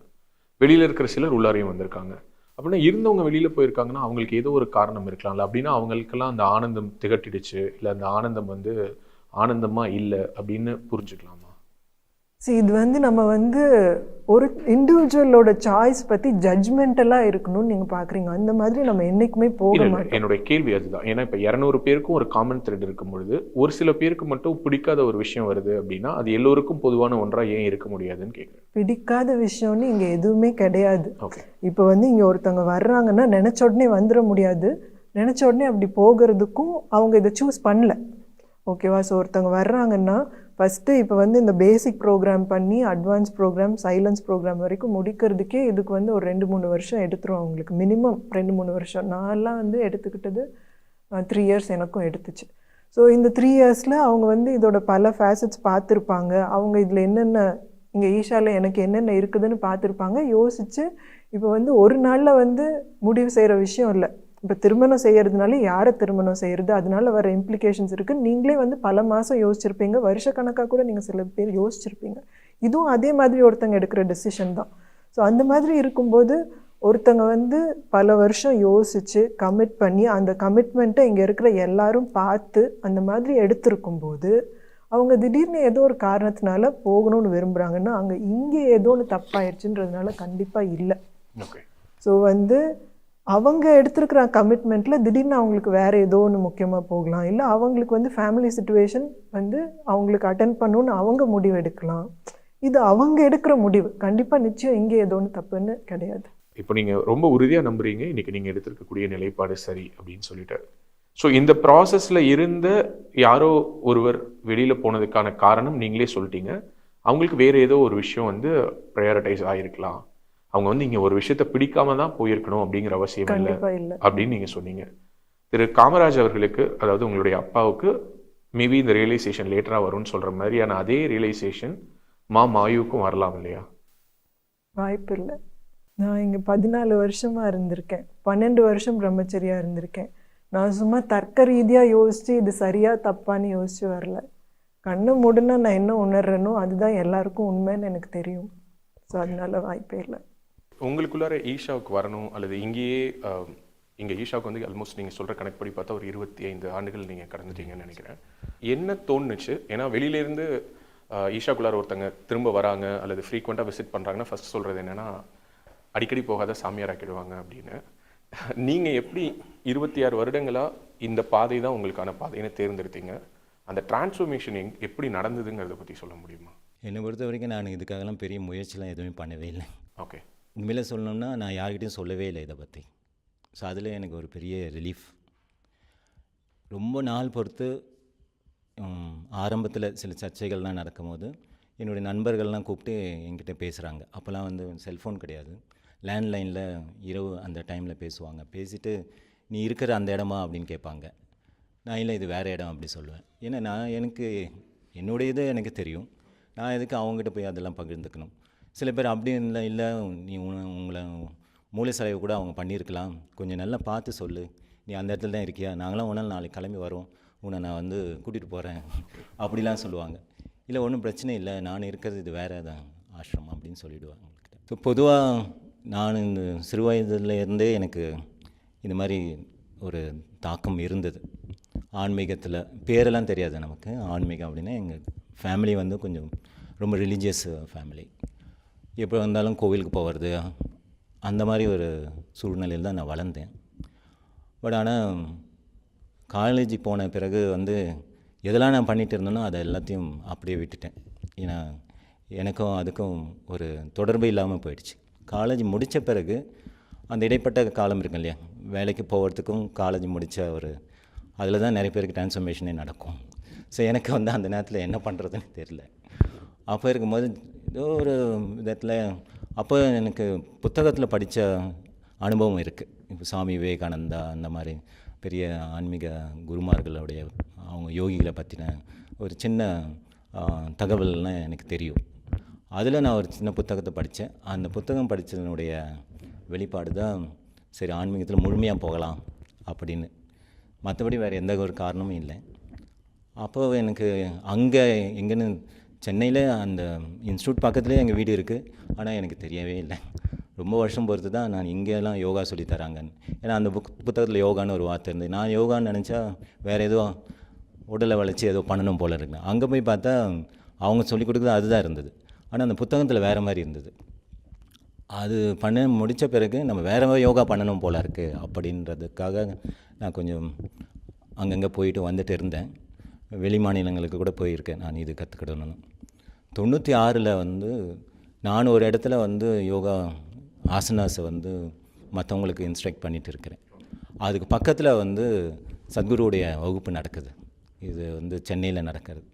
வெளியில் இருக்கிற சிலர் உள்ளாரையும் வந்திருக்காங்க. அப்படின்னா இருந்தவங்க வெளியில் போயிருக்காங்கன்னா அவங்களுக்கு ஏதோ ஒரு காரணம் இருக்கலாம்ல. அப்படின்னா அவங்களுக்கெல்லாம் அந்த ஆனந்தம் திகட்டிடுச்சு, இல்லை அந்த ஆனந்தம் வந்து ஆனந்தமாக இல்லை அப்படின்னு புரிஞ்சுக்கலாமா? இது வந்து நம்ம வந்து ஒரு இண்டிவிஜுவலோட சாய்ஸ் பற்றி ஜட்ஜ்மெண்டலாக இருக்கணும்னு நீங்கள் பார்க்குறீங்க. அந்த மாதிரி நம்ம என்றைக்குமே போக மாட்டோம். என்னுடைய கேள்வி அதுதான். ஏன்னா இப்போ 200 பேருக்கும் ஒரு காமன் த்ரெட் இருக்கும் பொழுது ஒரு சில பேருக்கு மட்டும் பிடிக்காத ஒரு விஷயம் வருது அப்படின்னா அது எல்லோருக்கும் பொதுவான ஒன்றாக ஏன் இருக்க முடியாதுன்னு கேட்குறேன். பிடிக்காத விஷயம்னு இங்கே எதுவுமே கிடையாது. ஓகே. இப்போ வந்து இங்கே ஒருத்தவங்க வர்றாங்கன்னா நினச்ச உடனே வந்துட முடியாது, நினச்ச உடனே அப்படி போகிறதுக்கும் அவங்க இதை சூஸ் பண்ணல. ஓகேவா? ஸோ ஒருத்தவங்க வர்றாங்கன்னா ஃபஸ்ட்டு இப்போ வந்து இந்த பேசிக் ப்ரோக்ராம் பண்ணி அட்வான்ஸ் ப்ரோக்ராம், சைலன்ஸ் ப்ரோக்ராம் வரைக்கும் முடிக்கிறதுக்கே இதுக்கு வந்து ஒரு 2-3 வருஷம் எடுத்துரும் அவங்களுக்கு. மினிமம் 2-3 வருஷம். நான்லாம் வந்து எடுத்துக்கிட்டது 3 இயர்ஸ் எனக்கும் எடுத்துச்சு. ஸோ இந்த 3 இயர்ஸில் அவங்க வந்து இதோட பல ஃபேசட்ஸ் பார்த்துருப்பாங்க, அவங்க இதில் என்னென்ன இங்கே ஈஷாவில் எனக்கு என்னென்ன இருக்குதுன்னு பார்த்துருப்பாங்க, யோசித்து இப்போ வந்து ஒரு நாளில் வந்து முடிவு செய்கிற விஷயம் இல்லை. இப்போ திருமணம் செய்கிறதுனால யாரை திருமணம் செய்கிறது, அதனால வர இம்ப்ளிகேஷன்ஸ் இருக்குது. நீங்களே வந்து பல மாதம் யோசிச்சிருப்பீங்க, வருஷக்கணக்காக கூட நீங்கள் சில பேர் யோசிச்சிருப்பீங்க. இதுவும் அதே மாதிரி ஒருத்தங்க எடுக்கிற டெசிஷன் தான். ஸோ அந்த மாதிரி இருக்கும்போது ஒருத்தங்க வந்து பல வருஷம் யோசித்து கமிட் பண்ணி அந்த கமிட்மெண்ட்டை இங்கே இருக்கிற எல்லாரும் பார்த்து அந்த மாதிரி எடுத்திருக்கும்போது அவங்க திடீர்னு ஏதோ ஒரு காரணத்தினால போகணும்னு விரும்புகிறாங்கன்னா அங்கே இங்கே ஏதோ ஒன்று தப்பாயிடுச்சுன்றதுனால கண்டிப்பாக இல்லை. ஓகே. ஸோ வந்து அவங்க எடுத்துருக்கிற கமிட்மெண்ட்டில் திடீர்னு அவங்களுக்கு வேறு ஏதோ ஒன்று முக்கியமாக போகலாம், இல்லை அவங்களுக்கு வந்து ஃபேமிலி சுச்சுவேஷன் வந்து அவங்களுக்கு அட்டென்ட் பண்ணணுன்னு அவங்க முடிவு எடுக்கலாம். இது அவங்க எடுக்கிற முடிவு. கண்டிப்பாக நிச்சயம் இங்கே ஏதோ ஒன்று தப்புன்னு கிடையாது. இப்போ நீங்கள் ரொம்ப உறுதியாக நம்புறீங்க இன்றைக்கி நீங்கள் எடுத்துருக்கக்கூடிய நிலைப்பாடு சரி அப்படின்னு சொல்லிட்டு. ஸோ இந்த ப்ராசஸில் இருந்த யாரோ ஒருவர் வெளியில் போனதுக்கான காரணம் நீங்களே சொல்லிட்டீங்க. அவங்களுக்கு வேறு ஏதோ ஒரு விஷயம் வந்து ப்ரையாரிட்டைஸ் ஆகிருக்கலாம், அவங்க வந்து இங்கே ஒரு விஷயத்தை பிடிக்காம தான் போயிருக்கணும் அப்படிங்கிற அவசியம் இல்லை அப்படின்னு நீங்கள் சொன்னீங்க. திரு காமராஜ் அவர்களுக்கு, அதாவது உங்களுடைய அப்பாவுக்கு மேபி இந்த ரியலைசேஷன் லேட்டராக வரும்னு சொல்கிற மாதிரியான அதே ரியலைசேஷன் மாயுவுக்கும் வரலாம் இல்லையா? வாய்ப்பு இல்லை. நான் இங்கே 14 வருஷமாக இருந்திருக்கேன், 12 வருஷம் பிரம்மச்சரியாக இருந்திருக்கேன். நான் சும்மா தர்க்க ரீதியாக யோசித்து இது சரியாக தப்பான்னு யோசித்து வரல. கண்ணை மூடுனா நான் என்ன உணர்றேனோ அதுதான் எல்லாருக்கும் உண்மைன்னு எனக்கு தெரியும். ஸோ அதனால வாய்ப்பே இல்லை. உங்களுக்குள்ளார ஈஷாவுக்கு வரணும் அல்லது இங்கேயே இங்கே ஈஷாவுக்கு வந்து ஆல்மோஸ்ட் நீங்கள் சொல்கிற கணக்குப்படி பார்த்தா ஒரு 25 ஆண்டுகள் நீங்கள் கடந்துட்டீங்கன்னு நினைக்கிறேன். என்ன தோணுச்சு? ஏன்னா வெளியிலேருந்து ஈஷாக்குள்ளார ஒருத்தங்க திரும்ப வராங்க அல்லது ஃப்ரீக்வெண்ட்டாக விசிட் பண்ணுறாங்கன்னா ஃபஸ்ட் சொல்கிறது என்னென்னா அடிக்கடி போகாத சாமியார் ஆக்கிடுவாங்க அப்படின்னு. நீங்கள் எப்படி 26 வருடங்களாக இந்த பாதை தான் உங்களுக்கான பாதைன்னு தேர்ந்தெடுத்தீங்க? அந்த டிரான்ஸ்ஃபர்மேஷன் எப்படி நடந்ததுங்கிறத பற்றி சொல்ல முடியுமா? என்னை பொறுத்த வரைக்கும் நான் இதுக்காகலாம் பெரிய முயற்சிலாம் எதுவுமே பண்ணவே இல்லை. ஓகே. உண்மையில சொல்லணும்னா நான் யார்கிட்டையும் சொல்லவே இல்லை இதை பற்றி. ஸோ அதில் எனக்கு ஒரு பெரிய ரிலீஃப். ரொம்ப நாள் பொறுத்து ஆரம்பத்தில் சில சர்ச்சைகள்லாம் நடக்கும்போது என்னுடைய நண்பர்கள்லாம் கூப்பிட்டு என்கிட்ட பேசுகிறாங்க. அப்போல்லாம் வந்து செல்ஃபோன் கிடையாது, லேண்ட்லைனில் இரவு அந்த டைமில் பேசுவாங்க. பேசிவிட்டு நீ இருக்கிற அந்த இடமா அப்படின்னு கேட்பாங்க. நான் இல்லை இது வேறு இடம் அப்படி சொல்லுவேன். ஏன்னா எனக்கு என்னுடைய இது எனக்கு தெரியும், நான் எதுக்கு அவங்ககிட்ட போய் அதெல்லாம் பகிர்ந்துக்கணும். சில பேர் அப்படி இல்லை நீ உங்களை மூளை செலவு கூட அவங்க பண்ணியிருக்கலாம், கொஞ்சம் நல்லா பார்த்து சொல்லு, நீ அந்த இடத்துல தான் இருக்கியா, நாங்களாம் ஒரு நாள் நாளைக்கு கிளம்பி வரோம், உன்னை நான் வந்து கூட்டிகிட்டு போகிறேன் அப்படிலாம் சொல்லுவாங்க. இல்லை ஒன்றும் பிரச்சனை இல்லை, நான் இருக்கிறது இது வேறு தான் ஆசிரமம் அப்படின்னு சொல்லிவிடுவாங்க. ஸோ பொதுவாக நான் இந்த சிறு வயதுலேருந்தே எனக்கு இந்த மாதிரி ஒரு தாக்கம் இருந்தது ஆன்மீகத்தில். பேரெல்லாம் தெரியாது நமக்கு. ஆன்மீகம் அப்படின்னா எங்கள் ஃபேமிலி வந்து கொஞ்சம் ரொம்ப ரிலீஜியஸ் ஃபேமிலி. எப்போ வந்தாலும் கோவிலுக்கு போகிறது அந்த மாதிரி ஒரு சூழ்நிலையில் தான் நான் வளர்ந்தேன். பட் ஆனால் காலேஜ் போன பிறகு வந்து எதெல்லாம் நான் பண்ணிகிட்டு இருந்தேனோ அதை எல்லாத்தையும் அப்படியே விட்டுட்டேன். ஏன்னா எனக்கும் அதுக்கும் ஒரு தொடர்பு இல்லாமல் போயிடுச்சு. காலேஜ் முடித்த பிறகு அந்த இடைப்பட்ட காலம் இருக்கு இல்லையா, வேலைக்கு போகிறதுக்கும் காலேஜ் முடித்த ஒரு அதில் தான் நிறைய பேருக்கு ட்ரான்ஸ்ஃபர்மேஷனே நடக்கும். ஸோ எனக்கு வந்து அந்த நேரத்தில் என்ன பண்ணுறதுன்னு தெரியல. அப்போ இருக்கும்போது ஏதோ ஒரு விதத்தில் அப்போ எனக்கு புத்தகத்தில் படித்த அனுபவம் இருக்குது. இப்போ சுவாமி விவேகானந்தா அந்த மாதிரி பெரிய ஆன்மீக குருமார்களுடைய அவங்க யோகிகளை பற்றின ஒரு சின்ன தகவல்னால் எனக்கு தெரியும். அதில் நான் ஒரு சின்ன புத்தகத்தை படித்தேன். அந்த புத்தகம் படித்ததனுடைய வெளிப்பாடு தான் சரி ஆன்மீகத்தில் முழுமையாக போகலாம் அப்படின்னு. மற்றபடி வேறு எந்த ஒரு காரணமும் இல்லை. அப்போது எனக்கு அங்கே எங்கேன்னு சென்னையில் அந்த இன்ஸ்டியூட் பக்கத்துலேயே எங்கள் வீடு இருக்குது. ஆனால் எனக்கு தெரியவே இல்லை. ரொம்ப வருஷம் பொறுத்து தான் நான் இங்கெல்லாம் யோகா சொல்லி தராங்கன்னு. ஏன்னா அந்த புத்தகத்தில் யோகான்னு ஒரு வார்த்தை இருந்தது. நான் யோகான்னு நினச்சா வேறு ஏதோ உடலை வளைச்சி ஏதோ பண்ணணும் போல் இருக்கு. அங்கே போய் பார்த்தா அவங்க சொல்லிக் கொடுக்குறது அதுதான் இருந்தது. ஆனால் அந்த புத்தகத்தில் வேறு மாதிரி இருந்தது. அது பண்ண முடித்த பிறகு நம்ம வேறு யோகா பண்ணணும் போல் இருக்குது அப்படின்றதுக்காக நான் கொஞ்சம் அங்கங்கே போயிட்டு வந்துட்டு இருந்தேன். வெளி மாநிலங்களுக்கு கூட போயிருக்கேன் நான் இது கற்றுக்கிடணும்னு. 96 வந்து நான் ஒரு இடத்துல வந்து யோகா ஆசனாஸை வந்து மற்றவங்களுக்கு இன்ஸ்ட்ரக்ட் பண்ணிகிட்டு இருக்கிறேன். அதுக்கு பக்கத்தில் வந்து சத்குருவுடைய வகுப்பு நடக்குது. இது வந்து சென்னையில் நடக்கிறது.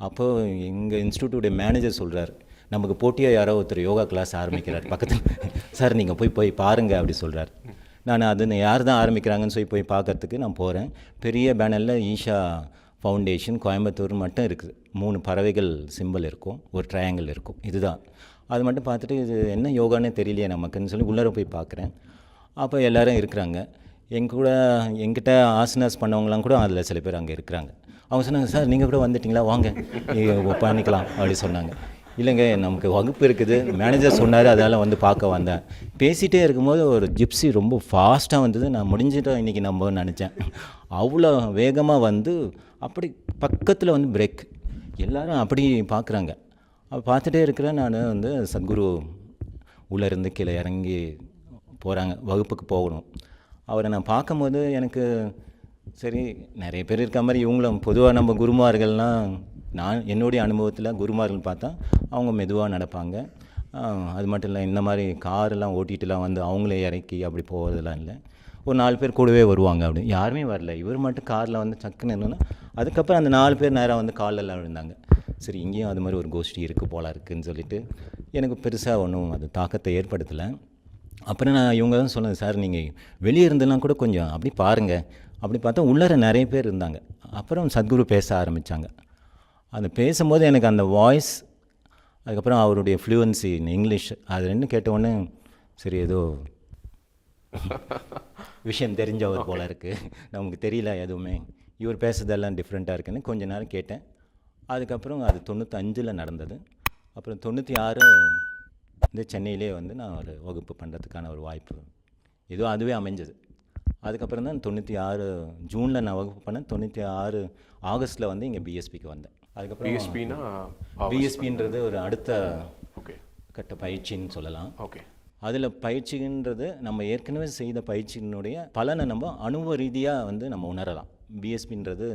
அப்போது எங்கள் இன்ஸ்டியூட்டுடைய மேனேஜர் சொல்கிறார், நமக்கு போட்டியாக யாரோ ஒருத்தர் யோகா கிளாஸ் ஆரம்பிக்கிறார் பக்கத்தில், சார் நீங்கள் போய் பாருங்கள் அப்படி சொல்கிறார். நான் அது யார் தான் ஆரம்பிக்கிறாங்கன்னு சொல்லி போய் பார்க்கறதுக்கு நான் போகிறேன். பெரிய பேனரில் ஈஷா ஃபவுண்டேஷன் கோயம்புத்தூர் மட்டும் இருக்குது. 3 பறவைகள் சிம்பிள் இருக்கும், ஒரு ட்ரையாங்கிள் இருக்கும். இதுதான். அது மட்டும் பார்த்துட்டு இது என்ன யோகானே தெரியலையே நமக்குன்னு சொல்லி உள்ளே போய் பார்க்குறேன். அப்போ எல்லோரும் இருக்கிறாங்க. என்கிட்ட ஆசனாஸ் பண்ணவங்களாம் கூட அதில் சில பேர் அங்கே இருக்கிறாங்க. அவங்க சொன்னாங்க, சார் நீங்கள் கூட வந்துட்டிங்களா, வாங்க பண்ணிக்கலாம் அப்படி சொன்னாங்க. இல்லைங்க நமக்கு வகுப்பு இருக்குது, மேனேஜர் சொன்னார் அதனால் வந்து பார்க்க வந்தேன். பேசிகிட்டே இருக்கும்போது ஒரு ஜிப்ஸி ரொம்ப ஃபாஸ்ட்டாக வந்தது. நான் முடிஞ்சிட்டோம் இன்றைக்கி நம்ம நினச்சேன். அவ்வளோ வேகமாக வந்து அப்படி பக்கத்தில் வந்து பிரேக். எல்லோரும் அப்படி பார்க்குறாங்க. அப்போ பார்த்துட்டே இருக்கிறேன். நான் வந்து சத்குரு உள்ளேருந்து கீழே இறங்கி போகிறாங்க, வகுப்புக்கு போகணும். அவரை நான் பார்க்கும்போது எனக்கு சரி நிறைய பேர் இருக்க மாதிரி இவங்களும் பொதுவாக நம்ம குருமார்கள்லாம் நான் என்னுடைய அனுபவத்தில் குருமார்கள் பார்த்தா அவங்க மெதுவாக நடப்பாங்க. அது மட்டும் இல்லை இந்த மாதிரி காரெல்லாம் ஓட்டிகிட்டுலாம் வந்து அவங்களே இறக்கி அப்படி போகிறதுலாம் இல்லை. ஒரு 4 பேர் கூடவே வருவாங்க. அப்படி யாருமே வரல. இவர் மட்டும் காரில் வந்து சக்குன்னு என்னென்னா அதுக்கப்புறம் அந்த 4 பேர் நேராக வந்து காலெல்லாம் விழுந்தாங்க. சரி இங்கேயும் அது மாதிரி ஒரு கோஷ்டி இருக்குது போல இருக்குதுன்னு சொல்லிட்டு எனக்கு பெருசாக ஒன்றும் அது தாக்கத்தை ஏற்படுத்தலை. அப்புறம் நான் இவங்க தான் சொன்னது, சார் நீங்கள் வெளியே இருந்தெல்லாம் கூட கொஞ்சம் அப்படி பாருங்கள். அப்படி பார்த்தா உள்ளார நிறைய பேர் இருந்தாங்க. அப்புறம் சத்குரு பேச ஆரம்பித்தாங்க. அந்த பேசும்போது எனக்கு அந்த வாய்ஸ், அதுக்கப்புறம் அவருடைய ஃப்ளூவன்சி இன் இங்கிலீஷ், அது ரெண்டும் கேட்டவுடனே சரி ஏதோ விஷயம் தெரிஞ்சவர் போல் இருக்குது, நமக்கு தெரியல எதுவுமே, இவர் பேசுறதெல்லாம் டிஃப்ரெண்ட்டாக இருக்குன்னு கொஞ்ச நேரம் கேட்டேன். அதுக்கப்புறம் அது 95 நடந்தது. அப்புறம் 96 இந்த சென்னையிலே வந்து நான் ஒரு வகுப்பு பண்ணுறதுக்கான ஒரு வாய்ப்பு ஏதோ அதுவே அமைஞ்சது. அதுக்கப்புறம் தான் 96 ஜூனில் நான் வகுப்பு பண்ணேன். 96 ஆகஸ்ட்டில் வந்து இங்கே பிஎஸ்பிக்கு வந்தேன். அதுக்கப்புறம் பிஎஸ்பின்றது ஒரு அடுத்த கட்ட பயிற்சின்னு சொல்லலாம். ஓகே. அதில் பயிற்சின்றது நம்ம ஏற்கனவே செய்த பயிற்சியினுடைய பலனை நம்ம அனுபவ ரீதியாக வந்து நம்ம உணரலாம். பிஎஸ்பின்றது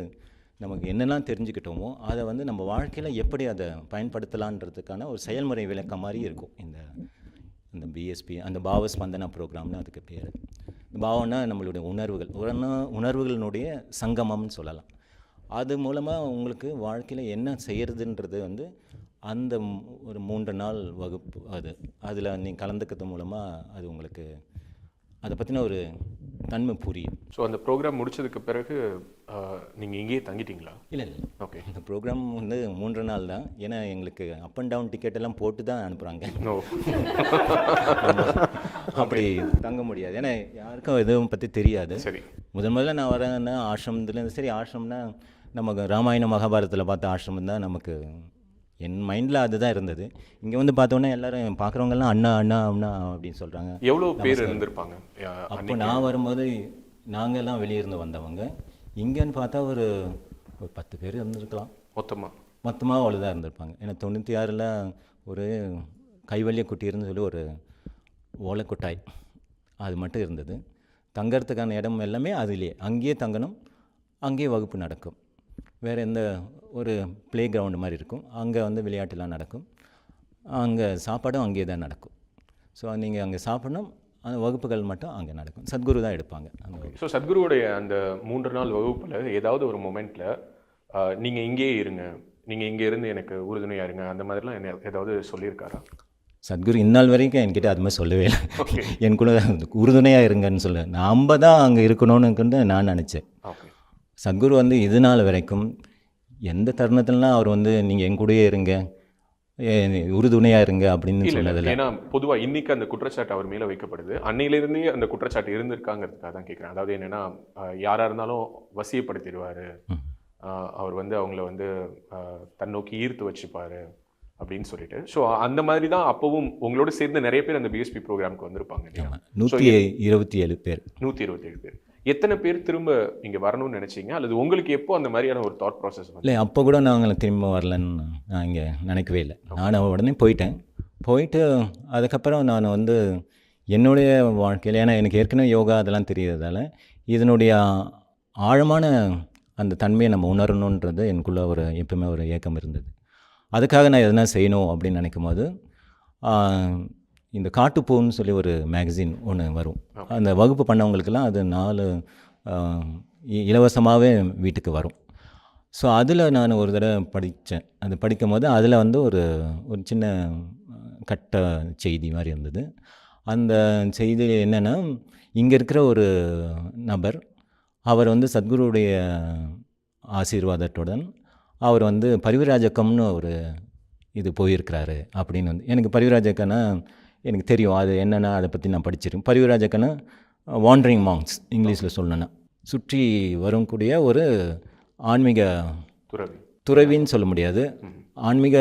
நமக்கு என்னெல்லாம் தெரிஞ்சுக்கிட்டோமோ அதை வந்து நம்ம வாழ்க்கையில் எப்படி அதை பயன்படுத்தலான்றதுக்கான ஒரு செயல்முறை விளக்கம் மாதிரி இருக்கும் இந்த பிஎஸ்பி. அந்த பாவஸ்பந்தனா ப்ரோக்ராம்னு அதுக்கு பேர். பாவம்னா நம்மளுடைய உணர்வுகளினுடைய சங்கமம்னு சொல்லலாம். அது மூலமாக உங்களுக்கு வாழ்க்கையில் என்ன செய்கிறதுன்றது வந்து அந்த ஒரு 3 நாள் வகுப்பு அதில் நீங்கள் கலந்துக்கிறது மூலமாக அது உங்களுக்கு அதை பற்றின ஒரு தன்மை புரியும். ஸோ அந்த ப்ரோக்ராம் முடிச்சதுக்கு பிறகு நீங்கள் இங்கேயே தங்கிட்டீங்களா? இல்லை இல்லை, ஓகே. இந்த ப்ரோக்ராம் வந்து 3 நாள் தான். ஏன்னா எங்களுக்கு அப் அண்ட் டவுன் டிக்கெட் எல்லாம் போட்டு தான் அனுப்புகிறாங்க. நோ. அப்படி தங்க முடியாது, ஏன்னா யாருக்கும் எதுவும் பற்றி தெரியாது. சரி. முதல்ல நான் வரேன்னா ஆசிரமத்துலேருந்து, சரி ஆசிரம்னா நமக்கு ராமாயண மகாபாரதத்தில் பார்த்த ஆசிரமம் தான் நமக்கு என் மைண்டில் அதுதான் இருந்தது. இங்கே வந்து பார்த்தோன்னே எல்லாரும் பார்க்குறவங்கெல்லாம் அண்ணா அண்ணா அண்ணா அப்படின்னு சொல்கிறாங்க. எவ்வளோ பேர் இருந்திருப்பாங்க அப்போ நான் வரும்போது நாங்கள்லாம் வெளியிருந்து வந்தவங்க, இங்கேன்னு பார்த்தா ஒரு 10 பேர் இருந்திருக்கலாம் மொத்தமாக அவ்வளோதான் இருந்திருப்பாங்க. ஏன்னா 96ல் ஒரு கைவல்ய குட்டின்னு சொல்லி ஒரு ஓலைக்கொட்டாய் அது மட்டும் இருந்தது. தங்கறதுக்கான இடம் எல்லாமே அதுலேயே, அங்கேயே தங்கணும், அங்கேயே வகுப்பு நடக்கும். வேறு எந்த ஒரு ப்ளே கிரவுண்டு மாதிரி இருக்கும், அங்கே வந்து விளையாட்டுலாம் நடக்கும், அங்கே சாப்பாடும் அங்கேயே தான் நடக்கும். ஸோ நீங்கள் அங்கே சாப்பிடணும், அந்த வகுப்புகள் மட்டும் அங்கே நடக்கும். சத்குரு தான் எடுப்பாங்க அந்த வகுப்பு. ஸோ சத்குருவுடைய அந்த 3 நாள் வகுப்பில் ஏதாவது ஒரு மொமெண்ட்டில் நீங்கள் இங்கேயே இருங்க, நீங்கள் இங்கே இருந்து எனக்கு உறுதுணையாக இருங்க, அந்த மாதிரிலாம் என்ன ஏதாவது சொல்லியிருக்காரா? சத்குரு இந்நாள் வரைக்கும் என்கிட்ட அது மாதிரி சொல்லவே இல்லை. என் கூட உறுதுணையாக இருங்கன்னு சொல்ல, நாம் தான் அங்கே இருக்கணும்னு நான் நினச்சேன். சத்குரு வந்து இது நாள் வரைக்கும் எந்த தருணத்துலலாம் அவர் வந்து நீங்கள் என் கூடயே இருங்க, உறுதுணையாக இருங்க அப்படின்னு சொன்னதில்லை. ஏன்னா பொதுவாக இன்னைக்கு அந்த குற்றச்சாட்டு அவர் மேலே வைக்கப்படுது, அன்னையிலேருந்தே அந்த குற்றச்சாட்டு இருந்திருக்காங்கிறதுக்காக தான் கேட்குறேன். அதாவது என்னென்னா யாராக இருந்தாலும் வசியப்படுத்திடுவார், அவர் வந்து அவங்கள வந்து தன்னோக்கி ஈர்த்து வச்சுப்பார் அப்படின்னு சொல்லிட்டு. ஸோ அந்த மாதிரி தான் அப்போவும் உங்களோட சேர்ந்து நிறைய பேர் அந்த பிஎஸ்பி ப்ரோக்ராமுக்கு வந்திருப்பாங்க. 127 பேர். 127 பேர். எத்தனை பேர் திரும்ப இங்கே வரணும்னு நினச்சிங்க, அல்லது உங்களுக்கு எப்போ அந்த மாதிரியான ஒரு தாட் ப்ராசஸ் வந்து? இல்லை, அப்போ கூட நாங்கள் திரும்ப வரலன்னு நான் இங்கே நினைக்கவே இல்லை. நான் உடனே போயிட்டு அதுக்கப்புறம் நான் வந்து என்னுடைய வாழ்க்கையில், ஏன்னா எனக்கு ஏற்கனவே யோகா அதெல்லாம் தெரியாததால் இதனுடைய ஆழமான அந்த தன்மையை நம்ம உணரணுன்றது எனக்குள்ளே ஒரு எப்பவுமே ஒரு ஏக்கம் இருந்தது. அதுக்காக நான் எதனா செய்யணும் அப்படின்னு நினைக்கும் போது இந்த காட்டுப்பூன்னு சொல்லி ஒரு மேகசின் ஒன்று வரும். அந்த வகுப்பு பண்ணவங்களுக்கெல்லாம் அது 4 இலவசமாகவே வீட்டுக்கு வரும். ஸோ அதில் நான் ஒரு தடவை படித்தேன். அது படிக்கும் போது அதில் வந்து ஒரு சின்ன கட்ட செய்தி மாதிரி இருந்தது. அந்த செய்தி என்னென்னா, இங்கே இருக்கிற ஒரு நபர், அவர் வந்து சத்குருவுடைய ஆசீர்வாதத்துடன் அவர் வந்து பரிவிராஜக்கம்னு ஒரு இது போயிருக்கிறாரு அப்படின்னு வந்து. எனக்கு பரிவிராஜக்கன்னா எனக்கு தெரியும், அது என்னென்னா அதை பற்றி நான் படிச்சிருக்கேன். பரிவிராஜக்கன்னா வாண்டரிங் மாங்க்ஸ் இங்கிலீஷில் சொல்லணுன்னா சுற்றி வரக்கூடிய ஒரு ஆன்மீக துறவின்னு சொல்ல முடியாது, ஆன்மீக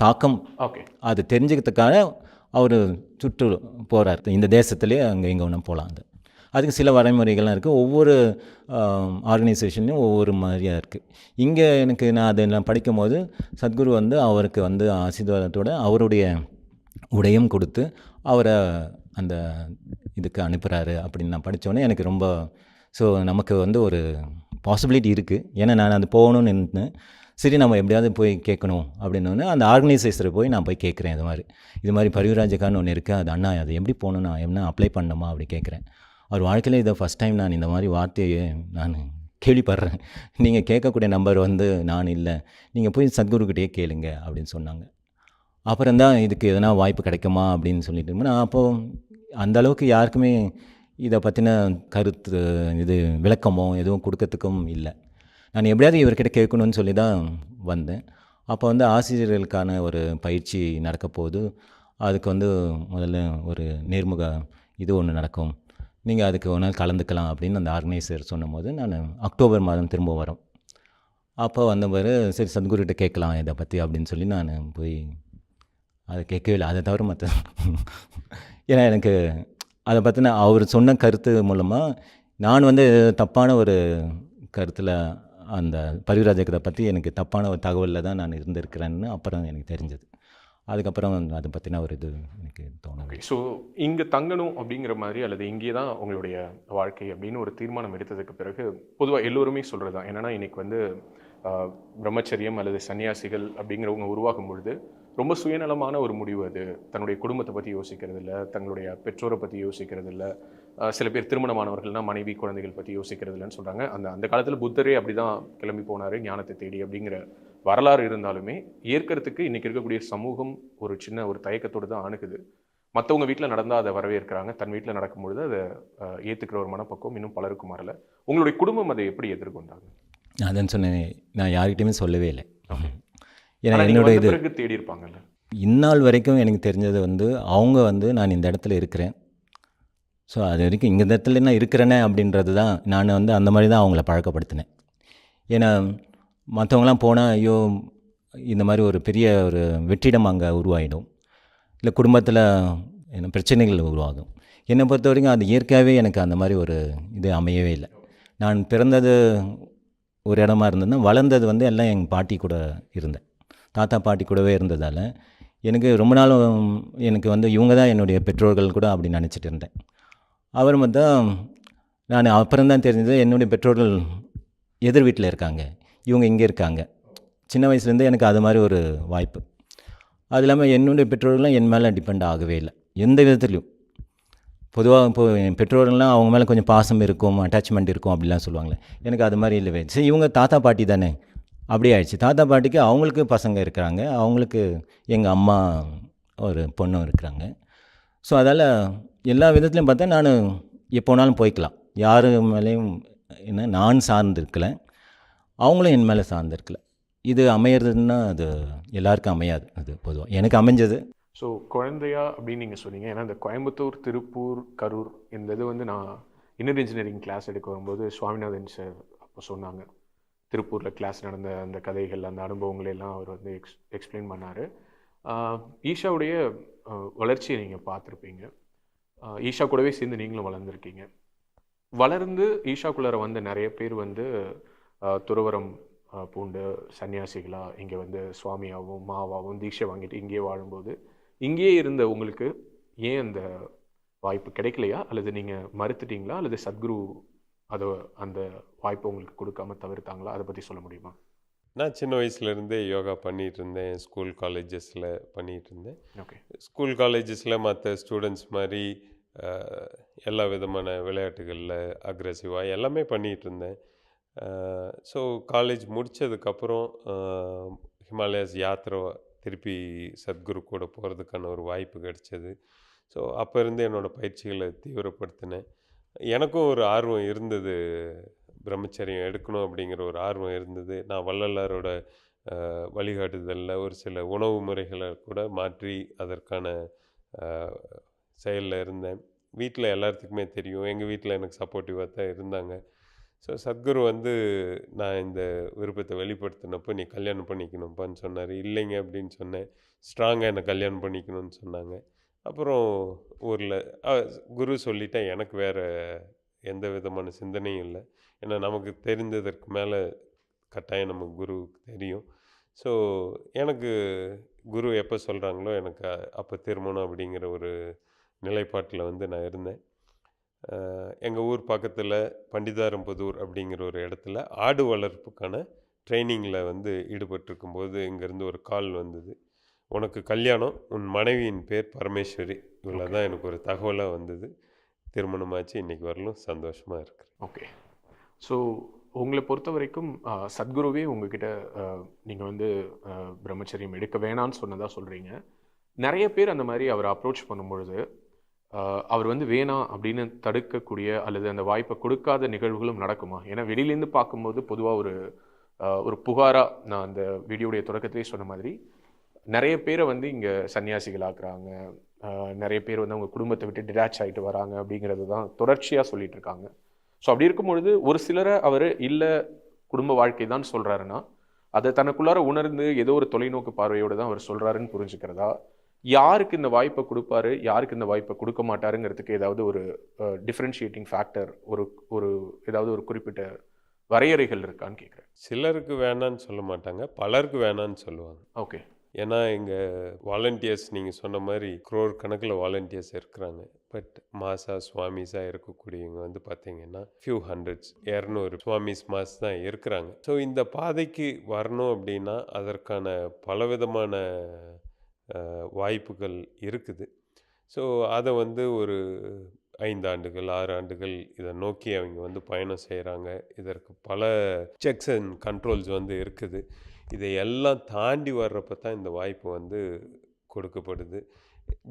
தாக்கம். அது தெரிஞ்சுக்கிறதுக்காக அவர் சுற்று போகிறார் இந்த தேசத்துலேயே, அங்கே எங்கே ஒன்று போகலாம். அதுக்கு சில வரைமுறைகள்லாம் இருக்குது. ஒவ்வொரு ஆர்கனைசேஷன்லையும் ஒவ்வொரு மாதிரியாக இருக்குது. இங்கே எனக்கு நான் அதெல்லாம் படிக்கும் போது சத்குரு வந்து அவருக்கு வந்து ஆசீர்வாதத்தோடு அவருடைய உடையும் கொடுத்து அவரை அந்த இதுக்கு அனுப்புகிறாரு அப்படின்னு நான் படித்தோடனே எனக்கு ரொம்ப, ஸோ நமக்கு வந்து ஒரு பாசிபிலிட்டி இருக்குது. ஏன்னா நான் அது போகணும்னு இருந்தேன். சரி, நம்ம எப்படியாவது போய் கேட்கணும் அப்படின்னோடனே அந்த ஆர்கனைசேஷரை போய் நான் போய் கேட்குறேன். இது மாதிரி பரிவிராஜக்கான்னு ஒன்று இருக்குது, அது அண்ணா அது எப்படி போகணும், நான் என்ன அப்ளை பண்ணணுமா அப்படி கேட்குறேன். அவர் வாழ்க்கையில் இதை ஃபஸ்ட் டைம் நான் இந்த மாதிரி வார்த்தையை நான் கேள்விப்படுறேன். நீங்கள் கேட்கக்கூடிய நம்பர் வந்து நான் இல்லை, நீங்கள் போய் சத்குருக்கிட்டே கேளுங்க அப்படின்னு சொன்னாங்க. அப்புறம் தான் இதுக்கு எதனா வாய்ப்பு கிடைக்குமா அப்படின்னு சொல்லிட்டு நான் அப்போது அந்தளவுக்கு யாருக்குமே இதை பற்றின கருத்து இது விளக்கமோ எதுவும் கொடுக்கறதுக்கும் இல்லை. நான் எப்படியாவது இவர்கிட்ட கேட்கணும்னு சொல்லி தான் வந்தேன். அப்போ வந்து ஆசிரியர்களுக்கான ஒரு பயிற்சி நடக்க போகுது. அதுக்கு வந்து முதல்ல ஒரு நேர்முக இது ஒன்று நடக்கும், நீங்கள் அதுக்கு ஒரு நாள் கலந்துக்கலாம் அப்படின்னு அந்த ஆர்கனைசர் சொன்னும் போது நான் அக்டோபர் மாதம் திரும்ப வரோம். அப்போ வந்தவர் சரி சத்குருகிட்ட கேட்கலாம் இதை பற்றி அப்படின்னு சொல்லி நான் போய் அதை கேட்கவே இல்லை. அதை தவிர மற்ற ஏன்னா எனக்கு அதை பற்றின அவர் சொன்ன கருத்து மூலமாக நான் வந்து தப்பான ஒரு கருத்தில் அந்த பரிவிராஜகத்தை பற்றி எனக்கு தப்பான ஒரு தகவலில் தான் நான் இருந்திருக்கிறேன்னு அப்புறம் எனக்கு தெரிஞ்சது. அதுக்கப்புறம் அதை பற்றின ஒரு இது எனக்கு தோணும். ஸோ இங்கே தங்கணும் அப்படிங்கிற மாதிரி, அல்லது இங்கே தான் உங்களுடைய வாழ்க்கை அப்படின்னு ஒரு தீர்மானம் எடுத்ததுக்கு பிறகு பொதுவாக எல்லோருமே சொல்கிறது தான் என்னென்னா, இன்றைக்கி வந்து பிரம்மச்சரியம் அல்லது சன்னியாசிகள் அப்படிங்கிறவங்க உருவாகும் பொழுது ரொம்ப சுயநலமான ஒரு முடிவு அது. தன்னுடைய குடும்பத்தை பற்றி யோசிக்கிறது இல்லை, தங்களுடைய பெற்றோரை பற்றி யோசிக்கிறது இல்லை, சில பேர் திருமணமானவர்கள்னா மனைவி குழந்தைகள் பற்றி யோசிக்கிறது இல்லைன்னு சொல்கிறாங்க. அந்த காலத்தில் புத்தரே அப்படி தான் கிளம்பி போனார் ஞானத்தை தேடி அப்படிங்கிற வரலாறு இருந்தாலுமே ஏற்கிறதுக்கு இன்றைக்கி இருக்கக்கூடிய சமூகம் ஒரு சின்ன ஒரு தயக்கத்தோடு தான் அணுகுது. மற்றவங்க வீட்டில் நடந்தால் அதை வரவேற்கிறாங்க, தன் வீட்டில் நடக்கும்பொழுது அதை ஏற்றுக்கிற ஒரு மனப்பக்குவம் இன்னும் பலருக்கும் வரல. உங்களுடைய குடும்பம் அதை எப்படி எதிர்கொண்டாங்க? அதான் சொன்னேன், நான் யார்கிட்டையுமே சொல்லவே இல்லை. ஏன்னா ஆனா நீங்க என்னோட வந்த இது பிறகு தேடி இருப்பாங்கல்ல. இந்நாள் வரைக்கும் எனக்கு தெரிஞ்சது வந்து அவங்க வந்து நான் இந்த இடத்துல இருக்கிறேன், ஸோ அது வரைக்கும் இந்த இடத்துல நான் இருக்கிறேனே அப்படின்றது தான் நான் வந்து அந்த மாதிரி தான் அவங்கள பழக்கப்படுத்தினேன். ஏன்னா மற்றவங்களாம் போனால் ஐயோ இந்த மாதிரி ஒரு பெரிய ஒரு வெற்றிடம் அங்கே உருவாகிடும், இல்லை குடும்பத்தில் என்ன பிரச்சனைகள் உருவாகும். என்னை பொறுத்த வரைக்கும் அது இயற்கையாகவே எனக்கு அந்த மாதிரி ஒரு இது அமையவே இல்லை. நான் பிறந்தது ஒரு இடமா இருந்ததுன்னா வளர்ந்தது வந்து எல்லாம் எங்கள் பாட்டி கூட இருந்தேன், தாத்தா பாட்டி கூடவே இருந்ததால் எனக்கு ரொம்ப நாளும் எனக்கு வந்து இவங்க தான் என்னுடைய பெற்றோர்கள் கூட அப்படி நினச்சிட்டு இருந்தேன். அப்புறமா தான் நான் அப்புறம் தான் தெரிஞ்சது என்னுடைய பெற்றோர்கள் எதிர் வீட்டில் இருக்காங்க, இவங்க இங்கே இருக்காங்க. சின்ன வயசுலேருந்தே எனக்கு அது மாதிரி ஒரு வாய்ப்பு. அது இல்லாமல் என்னுடைய பெற்றோர்கள்லாம் என் மேலே டிபெண்ட் ஆகவே இல்லை எந்த விதத்துலையும். பொதுவாக இப்போது என் பெற்றோர்கள்லாம் அவங்க மேலே கொஞ்சம் பாசம் இருக்கும், அட்டாச்மெண்ட் இருக்கும் அப்படிலாம் சொல்லுவாங்களே, எனக்கு அது மாதிரி இல்லவே. சரி இவங்க தாத்தா பாட்டி தானே, அப்படியே ஆயிடுச்சு. தாத்தா பாட்டிக்கு அவங்களுக்கு பசங்க இருக்கிறாங்க, அவங்களுக்கு எங்கள் அம்மா ஒரு பொண்ணும் இருக்கிறாங்க. ஸோ அதால் எல்லா விதத்துலையும் பார்த்தா நான் எப்போனாலும் போய்க்கலாம், யார் மேலேயும் என்ன நான் சார்ந்திருக்கல, அவங்களும் என் மேலே சார்ந்திருக்கல. இது அமையிறதுன்னா அது எல்லாருக்கும் அமையாது, அது பொதுவாக எனக்கு அமைஞ்சது. ஸோ குழந்தையா அப்படின்னு நீங்கள் சொன்னீங்க. ஏன்னா இந்த கோயம்புத்தூர், திருப்பூர், கரூர் இந்த இது வந்து நான் இன்னர் இன்ஜினியரிங் கிளாஸ் எடுக்க வரும்போது சுவாமிநாதன் சார் அப்போ சொன்னாங்க. திருப்பூரில் கிளாஸ் நடந்த அந்த கதைகள், அந்த அனுபவங்களெல்லாம் அவர் வந்து எக்ஸ்பிளைன் பண்ணார். ஈஷாவுடைய வளர்ச்சியை நீங்கள் பார்த்துருப்பீங்க. ஈஷா கூடவே சேர்ந்து நீங்களும் வளர்ந்துருக்கீங்க. வளர்ந்து ஈஷாக்குள்ளார வந்த நிறைய பேர் வந்து துறவரம் பூண்டு சன்னியாசிகளாக இங்கே வந்து சுவாமியாகவும் மாவாகவும் தீட்சை வாங்கிட்டு இங்கேயே வாழும்போது இங்கேயே இருந்த உங்களுக்கு ஏன் அந்த வாய்ப்பு கிடைக்கலையா, அல்லது நீங்கள் மறுத்துட்டீங்களா, அல்லது சத்குரு அதை அந்த வாய்ப்பை உங்களுக்கு கொடுக்காம தவிர்த்தாங்களா? அதை பற்றி சொல்ல முடியுமா? நான் சின்ன வயசுலேருந்தே யோகா பண்ணிகிட்டு இருந்தேன், ஸ்கூல் காலேஜஸில் பண்ணிகிட்டு இருந்தேன். ஓகே. ஸ்கூல் காலேஜஸில் மற்ற ஸ்டூடெண்ட்ஸ் மாதிரி எல்லா விதமான விளையாட்டுகளில் அக்ரெசிவாக எல்லாமே பண்ணிகிட்டு இருந்தேன். ஸோ காலேஜ் முடித்ததுக்கப்புறம் ஹிமாலயாஸ் யாத்திரை திருப்பி சத்குரு கூட போகிறதுக்கான ஒரு வாய்ப்பு கிடைச்சது. ஸோ அப்போ இருந்து என்னோடய பயிற்சிகளை தீவிரப்படுத்தினேன். எனக்கும் ஒரு ஆர்வம் இருந்தது, பிரம்மச்சரியம் எடுக்கணும் அப்படிங்கிற ஒரு ஆர்வம் இருந்தது. நான் வள்ளலாரோட வழிகாட்டுதலில் ஒரு சில உணவு முறைகளை கூட மாற்றி அதற்கான செயலில் இருந்தேன். வீட்டில் எல்லாத்துக்குமே தெரியும், எங்கள் வீட்டில் எனக்கு சப்போர்ட்டிவாக தான் இருந்தாங்க. ஸோ சத்குரு வந்து நான் இந்த விருப்பத்தை வெளிப்படுத்தினப்போ நீ கல்யாணம் பண்ணிக்கணும்ப்பான்னு சொன்னார். இல்லைங்க அப்படின்னு சொன்னேன். ஸ்ட்ராங்காக என்னை கல்யாணம் பண்ணிக்கணும்னு சொன்னாங்க. அப்புறம் ஊரில் குரு சொல்லிட்டேன், எனக்கு வேறு எந்த விதமான சிந்தனையும் இல்லை. ஏன்னா நமக்கு தெரிந்ததற்கு மேலே கட்டாயம் நமக்கு குருவுக்கு தெரியும். ஸோ எனக்கு குரு எப்போ சொல்கிறாங்களோ எனக்கு அப்போ திருமணம் அப்படிங்கிற ஒரு நிலைப்பாட்டில் வந்து நான் இருந்தேன். எங்கள் ஊர் பக்கத்தில் பண்டிதாரம்புதூர் அப்படிங்கிற ஒரு இடத்துல ஆடு வளர்ப்புக்கான ட்ரைனிங்கில் வந்து ஈடுபட்டிருக்கும்போது இங்கேருந்து ஒரு கால் வந்தது, உனக்கு கல்யாணம், உன் மனைவியின் பேர் பரமேஸ்வரி. இவ்வளோ தான் எனக்கு ஒரு தகவலாக வந்தது. திருமணமாச்சு, இன்றைக்கி வரலும் சந்தோஷமாக இருக்குது. ஓகே. ஸோ உங்களை பொறுத்த வரைக்கும் சத்குருவே உங்ககிட்ட நீங்கள் வந்து பிரம்மச்சரியம் எடுக்க வேணான்னு சொன்னதாக சொல்கிறீங்க. நிறைய பேர் அந்த மாதிரி அவரை அப்ரோச் பண்ணும்பொழுது அவர் வந்து வேணாம் அப்படின்னு தடுக்கக்கூடிய அல்லது அந்த வாய்ப்பை கொடுக்காத நிகழ்வுகளும் நடக்குமா? ஏன்னா வெளியிலேருந்து பார்க்கும்போது பொதுவாக ஒரு புகாராக நான் அந்த வீடியோடைய தொடக்கத்திலே சொன்ன மாதிரி நிறைய பேரை வந்து இங்கே சன்னியாசிகள் ஆக்குறாங்க, நிறைய பேர் வந்து அவங்க குடும்பத்தை விட்டு டிடாச் ஆகிட்டு வராங்க அப்படிங்கிறது தான் தொடர்ச்சியாக சொல்லிட்டு இருக்காங்க. ஸோ அப்படி இருக்கும்பொழுது ஒரு சிலரை அவர் இல்லை குடும்ப வாழ்க்கை தான் சொல்கிறாருன்னா அதை தனக்குள்ளார உணர்ந்து ஏதோ ஒரு தொலைநோக்கு பார்வையோடு தான் அவர் சொல்கிறாருன்னு புரிஞ்சுக்கிறதா, யாருக்கு இந்த வாய்ப்பை கொடுப்பாரு, யாருக்கு இந்த வாய்ப்பை கொடுக்க மாட்டாருங்கிறதுக்கு ஏதாவது ஒரு டிஃப்ரென்ஷியேட்டிங் ஃபேக்டர், ஒரு ஏதாவது ஒரு குறிப்பிட்ட வரையறைகள் இருக்கான்னு கேட்குறேன். சிலருக்கு வேணான்னு சொல்ல மாட்டாங்க, பலருக்கு வேணான்னு சொல்லுவாங்க. ஓகே. ஏன்னா இங்கே வாலண்டியர்ஸ் நீங்கள் சொன்ன மாதிரி crore கணக்கில் வாலண்டியர்ஸ் இருக்கிறாங்க. பட் மாசா சுவாமிஸாக இருக்கக்கூடியவங்க வந்து பார்த்தீங்கன்னா ஃபியூ ஹண்ட்ரட்ஸ் 200 சுவாமிஸ் மாஸ் தான் இருக்கிறாங்க. ஸோ இந்த பாதைக்கு வரணும் அப்படின்னா அதற்கான பலவிதமான வாய்ப்புகள் இருக்குது. ஸோ அதை வந்து ஒரு 5 ஆண்டுகள் 6 ஆண்டுகள் இதை நோக்கி அவங்க வந்து பயணம் செய்கிறாங்க. இதற்கு பல செக்ஸ் அண்ட் கண்ட்ரோல்ஸ் வந்து இருக்குது. இதை எல்லாம் தாண்டி வர்றப்ப தான் இந்த வாய்ப்பு வந்து கொடுக்கப்படுது.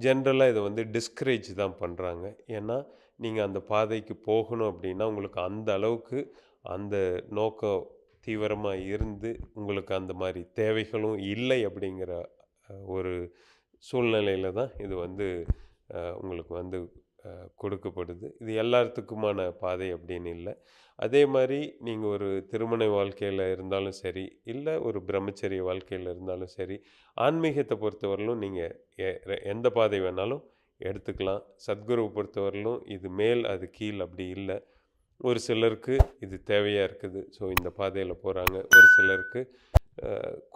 ஜென்ரலாக இதை வந்து டிஸ்கரேஜ் தான் பண்ணுறாங்க. ஏன்னா நீங்கள் அந்த பாதைக்கு போகணும் அப்படின்னா உங்களுக்கு அந்த அளவுக்கு அந்த நோக்கம் தீவிரமாக இருந்து உங்களுக்கு அந்த மாதிரி தேவைகளும் இல்லை அப்படிங்கிற ஒரு சூழ்நிலையில் தான் இது வந்து உங்களுக்கு வந்து கொடுக்கப்படுது. இது எல்லாத்துக்குமான பாதை அப்படின்னு இல்லை. அதே மாதிரி நீங்கள் ஒரு திருமண வாழ்க்கையில் இருந்தாலும் சரி, இல்லை ஒரு பிரம்மச்சரிய வாழ்க்கையில் இருந்தாலும் சரி, ஆன்மீகத்தை பொறுத்தவரையிலும் நீங்கள் எந்த பாதை வேணாலும் எடுத்துக்கலாம். சத்குருவை பொறுத்தவரையிலும் இது மேல் அது கீழ் அப்படி இல்லை. ஒரு சிலருக்கு இது தேவையாக இருக்குது, ஸோ இந்த பாதையில் போகிறாங்க. ஒரு சிலருக்கு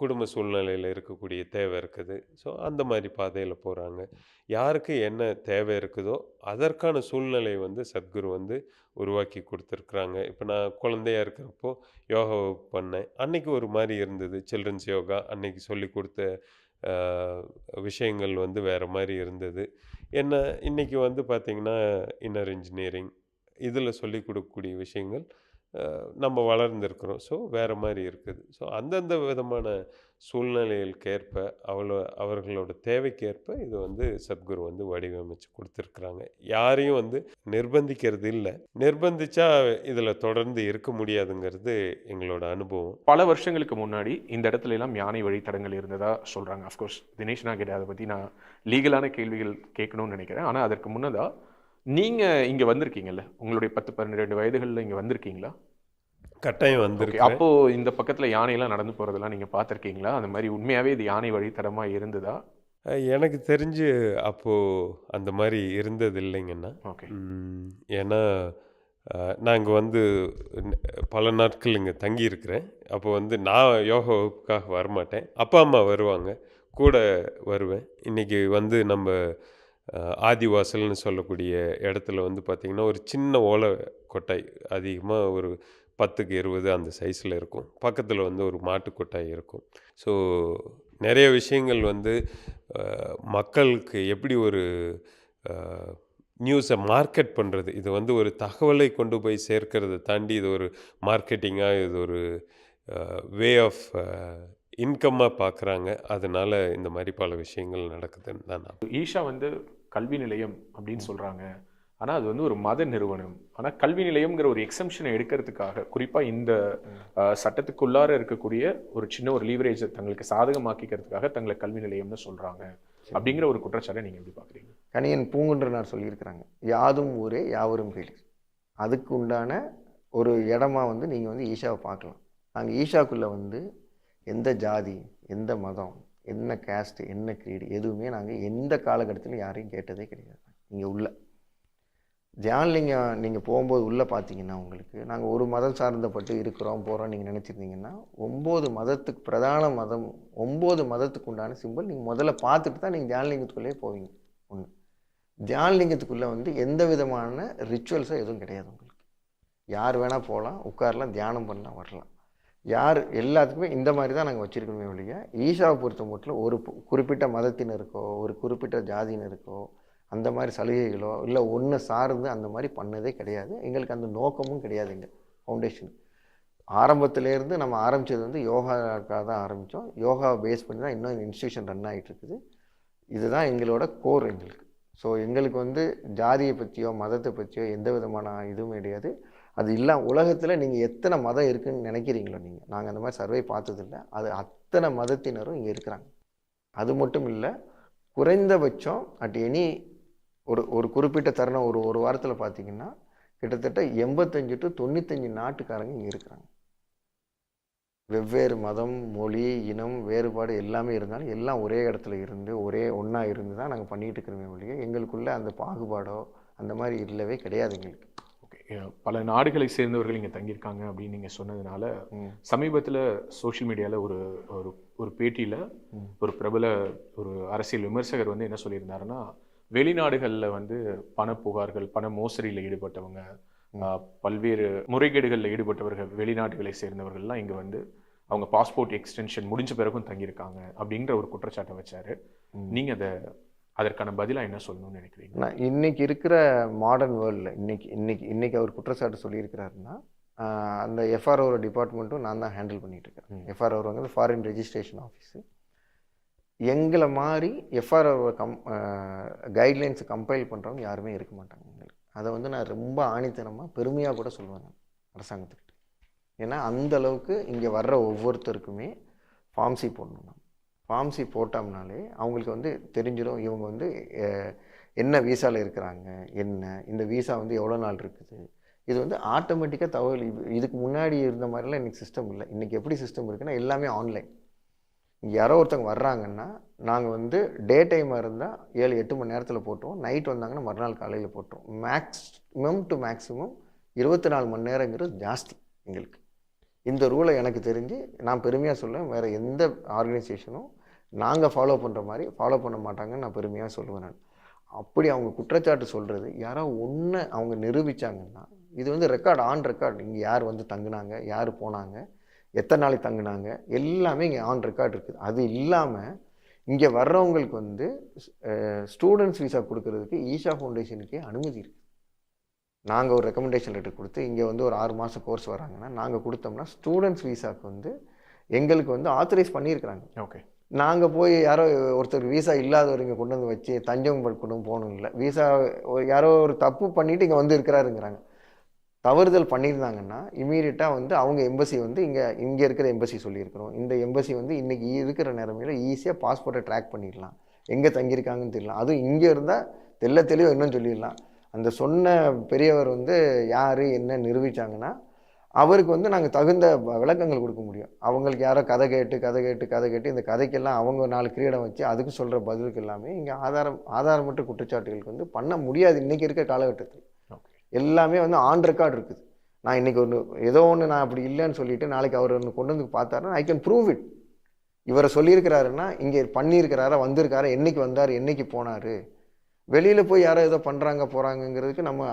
குடும்ப சூழ்நிலையில் இருக்கக்கூடிய தேவை இருக்குது, ஸோ அந்த மாதிரி பாதையில் போகிறாங்க. யாருக்கு என்ன தேவை இருக்குதோ அதற்கான சூழ்நிலையை வந்து சத்குரு வந்து உருவாக்கி கொடுத்துருக்குறாங்க. இப்போ நான் குழந்தையா இருக்கிறப்போ யோகா பண்ணேன். அன்னைக்கு ஒரு மாதிரி இருந்தது, சில்ட்ரன்ஸ் யோகா. அன்னைக்கு சொல்லி கொடுத்த விஷயங்கள் வந்து வேறு மாதிரி இருந்தது. என்ன இன்றைக்கி வந்து பார்த்திங்கன்னா இன்னர் இன்ஜினியரிங் இதில் சொல்லி கொடுக்கக்கூடிய விஷயங்கள் நம்ம வளர்ந்துருக்கிறோம். ஸோ வேறு மாதிரி இருக்குது. ஸோ அந்தந்த விதமான சூழ்நிலைகளுக்கேற்ப அவர்களோட தேவைக்கேற்ப இது வந்து சத்குரு வந்து வடிவமைச்சு கொடுத்துருக்குறாங்க. யாரையும் வந்து நிர்பந்திக்கிறது இல்லை. நிர்பந்திச்சா இதில் தொடர்ந்து இருக்க முடியாதுங்கிறது எங்களோட அனுபவம். பல வருஷங்களுக்கு முன்னாடி இந்த இடத்துல எல்லாம் யானை வழித்தடங்கள் இருந்ததா சொல்கிறாங்க. அஃப்கோர்ஸ் தினேஷ் நான் கேட்ட அதை பற்றி நான் லீகலான கேள்விகள் கேட்கணும்னு நினைக்கிறேன். ஆனால் அதற்கு முன்னதாக நீங்கள் இங்கே வந்திருக்கீங்கல்ல, உங்களுடைய 10-12 வயதுகளில் இங்கே வந்திருக்கீங்களா? கட்டாயம் வந்திருக்கு. அப்போது இந்த பக்கத்தில் யானையெல்லாம் நடந்து போகிறதெல்லாம் நீங்கள் பார்த்துருக்கீங்களா? அந்த மாதிரி உண்மையாகவே இது யானை வழித்தடமாக இருந்ததா? எனக்கு தெரிஞ்சு அப்போது அந்த மாதிரி இருந்தது இல்லைங்கண்ணா. ஓகே. ஏன்னா நான் இங்கே வந்து பல நாட்கள் இங்கே தங்கியிருக்கிறேன். அப்போ வந்து நான் யோகா வகுப்புக்காக வரமாட்டேன். அப்பா அம்மா வருவாங்க, கூட வருவேன். இன்றைக்கி வந்து நம்ம ஆதிவாசல்னு சொல்லக்கூடிய இடத்துல வந்து பார்த்திங்கன்னா ஒரு சின்ன ஓலை கொட்டாய், அதிகமாக ஒரு 10-20 அந்த சைஸில் இருக்கும். பக்கத்தில் வந்து ஒரு மாட்டு கொட்டாய் இருக்கும். ஸோ நிறைய விஷயங்கள் வந்து மக்களுக்கு எப்படி ஒரு நியூஸை மார்க்கெட் பண்ணுறது, இது வந்து ஒரு தகவலை கொண்டு போய் சேர்க்கிறத தாண்டி இது ஒரு மார்க்கெட்டிங்காக, இது ஒரு வே ஆஃப் இன்கம்மாக பார்க்குறாங்க. அதனால் இந்த மாதிரி பல விஷயங்கள் நடக்குதுன்னு தான் நான். ஈஷா வந்து கல்வி நிலையம் அப்படின்னு சொல்கிறாங்க. ஆனால் அது வந்து ஒரு மத நிறுவனம். ஆனால் கல்வி நிலையம்ங்கிற ஒரு எக்ஸம்ஷனை எடுக்கிறதுக்காக, குறிப்பாக இந்த சட்டத்துக்குள்ளார இருக்கக்கூடிய ஒரு சின்ன ஒரு லீவரேஜை தங்களுக்கு சாதகமாக்கிக்கிறதுக்காக தங்களை கல்வி நிலையம்னு சொல்கிறாங்க அப்படிங்கிற ஒரு குற்றச்சாட்டை நீங்கள் எப்படி பார்க்குறீங்க? கணியன் பூங்குன்றனார் சொல்லியிருக்கிறாங்க, யாதும் ஊரே யாவரும் கேளு. அதுக்கு உண்டான ஒரு இடமா வந்து நீங்கள் வந்து ஈஷாவை பார்க்கலாம். நாங்கள் ஈஷாக்குள்ளே வந்து எந்த ஜாதி, எந்த மதம், என்ன கேஸ்ட், என்ன கிரீடு எதுவுமே நாங்கள் எந்த காலகட்டத்திலும் யாரையும் கேட்டதே கிடையாது. இங்கே உள்ள தியானலிங்கம் நீங்கள் போகும்போது உள்ளே பார்த்தீங்கன்னா உங்களுக்கு நாங்கள் ஒரு மதம் சார்ந்தப்பட்டு இருக்கிறோம் போகிறோம் நீங்கள் நினச்சிருந்தீங்கன்னா 9 மதத்துக்கு பிரதான மதம் 9 மதத்துக்கு உண்டான சிம்பிள் நீங்கள் முதல்ல பார்த்துட்டு தான் நீங்கள் தியானலிங்கத்துக்குள்ளே போவீங்க. ஒன்று, தியானலிங்கத்துக்குள்ளே வந்து எந்த விதமான ரிச்சுவல்ஸோ எதுவும் கிடையாது. உங்களுக்கு யார் வேணால் போகலாம், உட்காரலாம், தியானம் பண்ணலாம், வரலாம். யார் எல்லாத்துக்குமே இந்த மாதிரி தான் நாங்கள் வச்சுருக்கணுமே ஒழிய ஈஷாவை பொறுத்த மட்டும் ஒரு குறிப்பிட்ட மதத்தினருக்கோ ஒரு குறிப்பிட்ட ஜாதியினருக்கோ அந்த மாதிரி சலுகைகளோ இல்லை ஒன்று சார்ந்து அந்த மாதிரி பண்ணதே கிடையாது. எங்களுக்கு அந்த நோக்கமும் கிடையாது. எங்கள் ஃபவுண்டேஷன் ஆரம்பத்திலேருந்து நம்ம ஆரம்பித்தது வந்து யோகாக்காக தான் ஆரம்பித்தோம். யோகாவை பேஸ் பண்ணி தான் இன்னும் இன்ஸ்டியூஷன் ரன் ஆகிட்டு இருக்குது. இதுதான் எங்களோட கோர் எங்களுக்கு. ஸோ எங்களுக்கு வந்து ஜாதியை பற்றியோ மதத்தை பற்றியோ எந்த விதமான இதுவும் கிடையாது. அது இல்லை, உலகத்தில் நீங்கள் எத்தனை மதம் இருக்குதுன்னு நினைக்கிறீங்களோ நீங்கள், நாங்கள் அந்த மாதிரி சர்வே பார்த்ததில்லை. அது அத்தனை மதத்தினரும் இங்கே இருக்கிறாங்க. அது மட்டும் இல்லை, குறைந்தபட்சம் அட் எனி ஒரு குறிப்பிட்ட தருணம் ஒரு வாரத்தில் பார்த்தீங்கன்னா கிட்டத்தட்ட 85 to 95 நாட்டுக்காரங்க இங்கே இருக்கிறாங்க. வெவ்வேறு மதம், மொழி, இனம் வேறுபாடு எல்லாமே இருந்தாலும் எல்லாம் ஒரே இடத்துல இருந்து ஒரே ஒன்றா இருந்து தான் நாங்கள் பண்ணிகிட்டு இருக்கிறோமே ஒழிய எங்களுக்குள்ளே அந்த பாகுபாடோ அந்த மாதிரி இல்லவே கிடையாது எங்களுக்கு. ஓகே. பல நாடுகளை சேர்ந்தவர்கள் இங்கே தங்கியிருக்காங்க அப்படின்னு நீங்கள் சொன்னதுனால சமீபத்தில் சோஷியல் மீடியாவில் ஒரு பேட்டியில் ஒரு பிரபல ஒரு அரசியல் விமர்சகர் வந்து என்ன சொல்லியிருந்தாருன்னா, வெளிநாடுகளில் வந்து பண புகார்கள், பண மோசடியில் ஈடுபட்டவங்க, பல்வேறு முறைகேடுகளில் ஈடுபட்டவர்கள், வெளிநாடுகளை சேர்ந்தவர்கள்லாம் இங்கே வந்து அவங்க பாஸ்போர்ட் எக்ஸ்டென்ஷன் முடிஞ்ச பிறகும் தங்கியிருக்காங்க அப்படின்ற ஒரு குற்றச்சாட்டை வச்சாரு. நீங்கள் அதை அதற்கான பதிலாக என்ன சொல்லணும்னு நினைக்கிறீங்க? நான் இன்னைக்கு இருக்கிற மாடர்ன் வேர்ல்டில் இன்னைக்கு அவர் குற்றச்சாட்டு சொல்லியிருக்கிறாருன்னா, அந்த எஃப்ஆர்ஓ டிபார்ட்மெண்ட்டும் நான் தான் ஹேண்டில் பண்ணிட்டு இருக்கேன். எஃப்ஆர்ஓ வந்து ஃபாரின் ரெஜிஸ்ட்ரேஷன் ஆஃபீஸு. எங்களை மாதிரி எஃப்ஆர்ஓ கைட்லைன்ஸை கம்பைல் பண்ணுறவங்க யாருமே இருக்க மாட்டாங்க எங்களுக்கு. அதை வந்து நான் ரொம்ப ஆணித்தனமாக பெருமையாக கூட சொல்லுவேன் நான் அரசாங்கத்துக்கிட்ட. ஏன்னா அந்த அளவுக்கு இங்கே வர்ற ஒவ்வொருத்தருக்குமே ஃபார்ம்சி போடணும். நம்ம ஃபார்ம்சி போட்டோம்னாலே அவங்களுக்கு வந்து தெரிஞ்சிடும் இவங்க வந்து என்ன வீசாவில் இருக்கிறாங்க, என்ன இந்த வீசா வந்து எவ்வளோ நாள் இருக்குது. இது வந்து ஆட்டோமேட்டிக்காக தகவல். இதுக்கு முன்னாடி இருந்த மாதிரிலாம் இன்றைக்கி சிஸ்டம் இல்லை. இன்றைக்கி எப்படி சிஸ்டம் இருக்குன்னா எல்லாமே ஆன்லைன். இங்கே யாரோ ஒருத்தவங்க வர்றாங்கன்னா நாங்கள் வந்து டே டைமாக இருந்தால் 7-8 மணி நேரத்தில் போட்டுருவோம். நைட் வந்தாங்கன்னா மறுநாள் காலையில் போட்டுருவோம். மேக்ஸிமம் 24 மணி நேரங்கிறது ஜாஸ்தி எங்களுக்கு. இந்த ரூலை எனக்கு தெரிஞ்சு நான் பெருமையாக சொல்லுவேன், வேறு எந்த ஆர்கனைசேஷனும் நாங்கள் ஃபாலோ பண்ணுற மாதிரி ஃபாலோ பண்ண மாட்டாங்கன்னு நான் பெருமையாக சொல்லுவேன். நான் அப்படி அவங்க குற்றச்சாட்டு சொல்கிறது யாரோ ஒன்று அவங்க நிரூபித்தாங்கன்னா, இது வந்து ஆன் ரெக்கார்டு. இங்கே யார் வந்து தங்குனாங்க, யார் போனாங்க, எத்தனை நாளைக்கு தங்குனாங்க, எல்லாமே இங்கே ஆன் ரெக்கார்டு இருக்குது. அது இல்லாமல் இங்கே வர்றவங்களுக்கு வந்து ஸ்டூடெண்ட்ஸ் விசா கொடுக்கறதுக்கு ஈஷா ஃபவுண்டேஷனுக்கே அனுமதி இருக்குது. நாங்கள் ஒரு ரெக்கமெண்டேஷன் லெட்டர் கொடுத்து இங்கே வந்து ஒரு 6 மாதம் கோர்ஸ் வராங்கன்னா நாங்கள் கொடுத்தோம்னா ஸ்டூடெண்ட்ஸ் விசாவுக்கு வந்து எங்களுக்கு வந்து ஆத்தரைஸ் பண்ணியிருக்கிறாங்க. ஓகே. நாங்கள் போய் யாரோ ஒருத்தர் வீசா இல்லாதவர் இங்கே கொண்டு வந்து வச்சு தஞ்சம் கொண்டு போகணும் இல்லை. வீசா யாரோ ஒரு தப்பு பண்ணிவிட்டு இங்கே வந்து இருக்கிறாருங்கிறாங்க. தவறுதல் பண்ணியிருந்தாங்கன்னா இமீடியட்டாக வந்து அவங்க எம்பசி வந்து இங்கே இருக்கிற எம்பசி சொல்லியிருக்கிறோம். இந்த எம்பசி வந்து இன்றைக்கி இருக்கிற நிலைமையில் ஈஸியாக பாஸ்போர்ட்டை ட்ராக் பண்ணிடலாம், எங்கே தங்கியிருக்காங்கன்னு தெரியலாம். அதுவும் இங்கே இருந்தால் தெளிவாக இன்னும் சொல்லிடலாம். அந்த சொன்ன பெரியவர் வந்து யார் என்ன நிரூபித்தாங்கன்னா அவருக்கு வந்து நாங்கள் தகுந்த விளக்கங்கள் கொடுக்க முடியும். அவங்களுக்கு யாரோ கதை கேட்டு இந்த கதைக்கெல்லாம் அவங்க 4 கிரீடம் வச்சு அதுக்கு சொல்கிற பதிலுக்கு எல்லாமே இங்கே ஆதாரமற்ற குற்றச்சாட்டுகளுக்கு வந்து பண்ண முடியாது. இன்றைக்கி இருக்க காலகட்டத்தில் எல்லாமே வந்து ஆன் ரெக்கார்டு இருக்குது. நான் இன்றைக்கி ஏதோ ஒன்று நான் அப்படி இல்லைன்னு சொல்லிவிட்டு நாளைக்கு அவர் ஒன்று கொண்டு வந்து பார்த்தாருன்னா ஐ கேன் ப்ரூவ் இட். இவரை சொல்லியிருக்கிறாருன்னா இங்கே பண்ணியிருக்கிறாரா, வந்திருக்காரா, என்றைக்கு வந்தார், என்றைக்கு போனார். வெளியில் போய் யாரோ ஏதோ பண்ணுறாங்க போகிறாங்கங்கிறதுக்கு நம்ம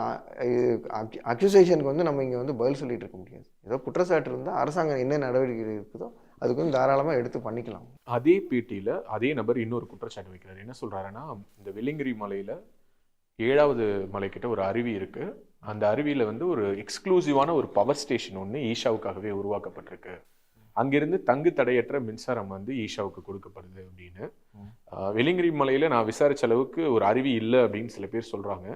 அக்யூசேஷனுக்கு வந்து நம்ம இங்கே வந்து பதில் சொல்லிகிட்டு இருக்க முடியாது. ஏதோ குற்றச்சாட்டு இருந்தால் அரசாங்கம் என்ன நடவடிக்கை இருக்குதோ அதுக்கு வந்து தாராளமாக எடுத்து பண்ணிக்கலாம். அதே பேட்டியில் அதே நபர் இன்னொரு குற்றச்சாட்டு வைக்கிறார். என்ன சொல்கிறாருன்னா, இந்த வெள்ளிங்கிரி மலையில் 7வது மலைக்கிட்ட ஒரு அருவி இருக்குது. அந்த அருவியில் வந்து ஒரு எக்ஸ்க்ளூசிவான ஒரு பவர் ஸ்டேஷன் ஒன்று ஈஷாவுக்காகவே உருவாக்கப்பட்டிருக்கு. அங்கிருந்து தங்கு தடையற்ற மின்சாரம் வந்து ஈஷாவுக்கு கொடுக்கப்படுது அப்படின்னு. வெள்ளிங்கிரி மலையில நான் விசாரிச்ச அளவுக்கு ஒரு அருவி இல்லை அப்படின்னு சில பேர் சொல்றாங்க.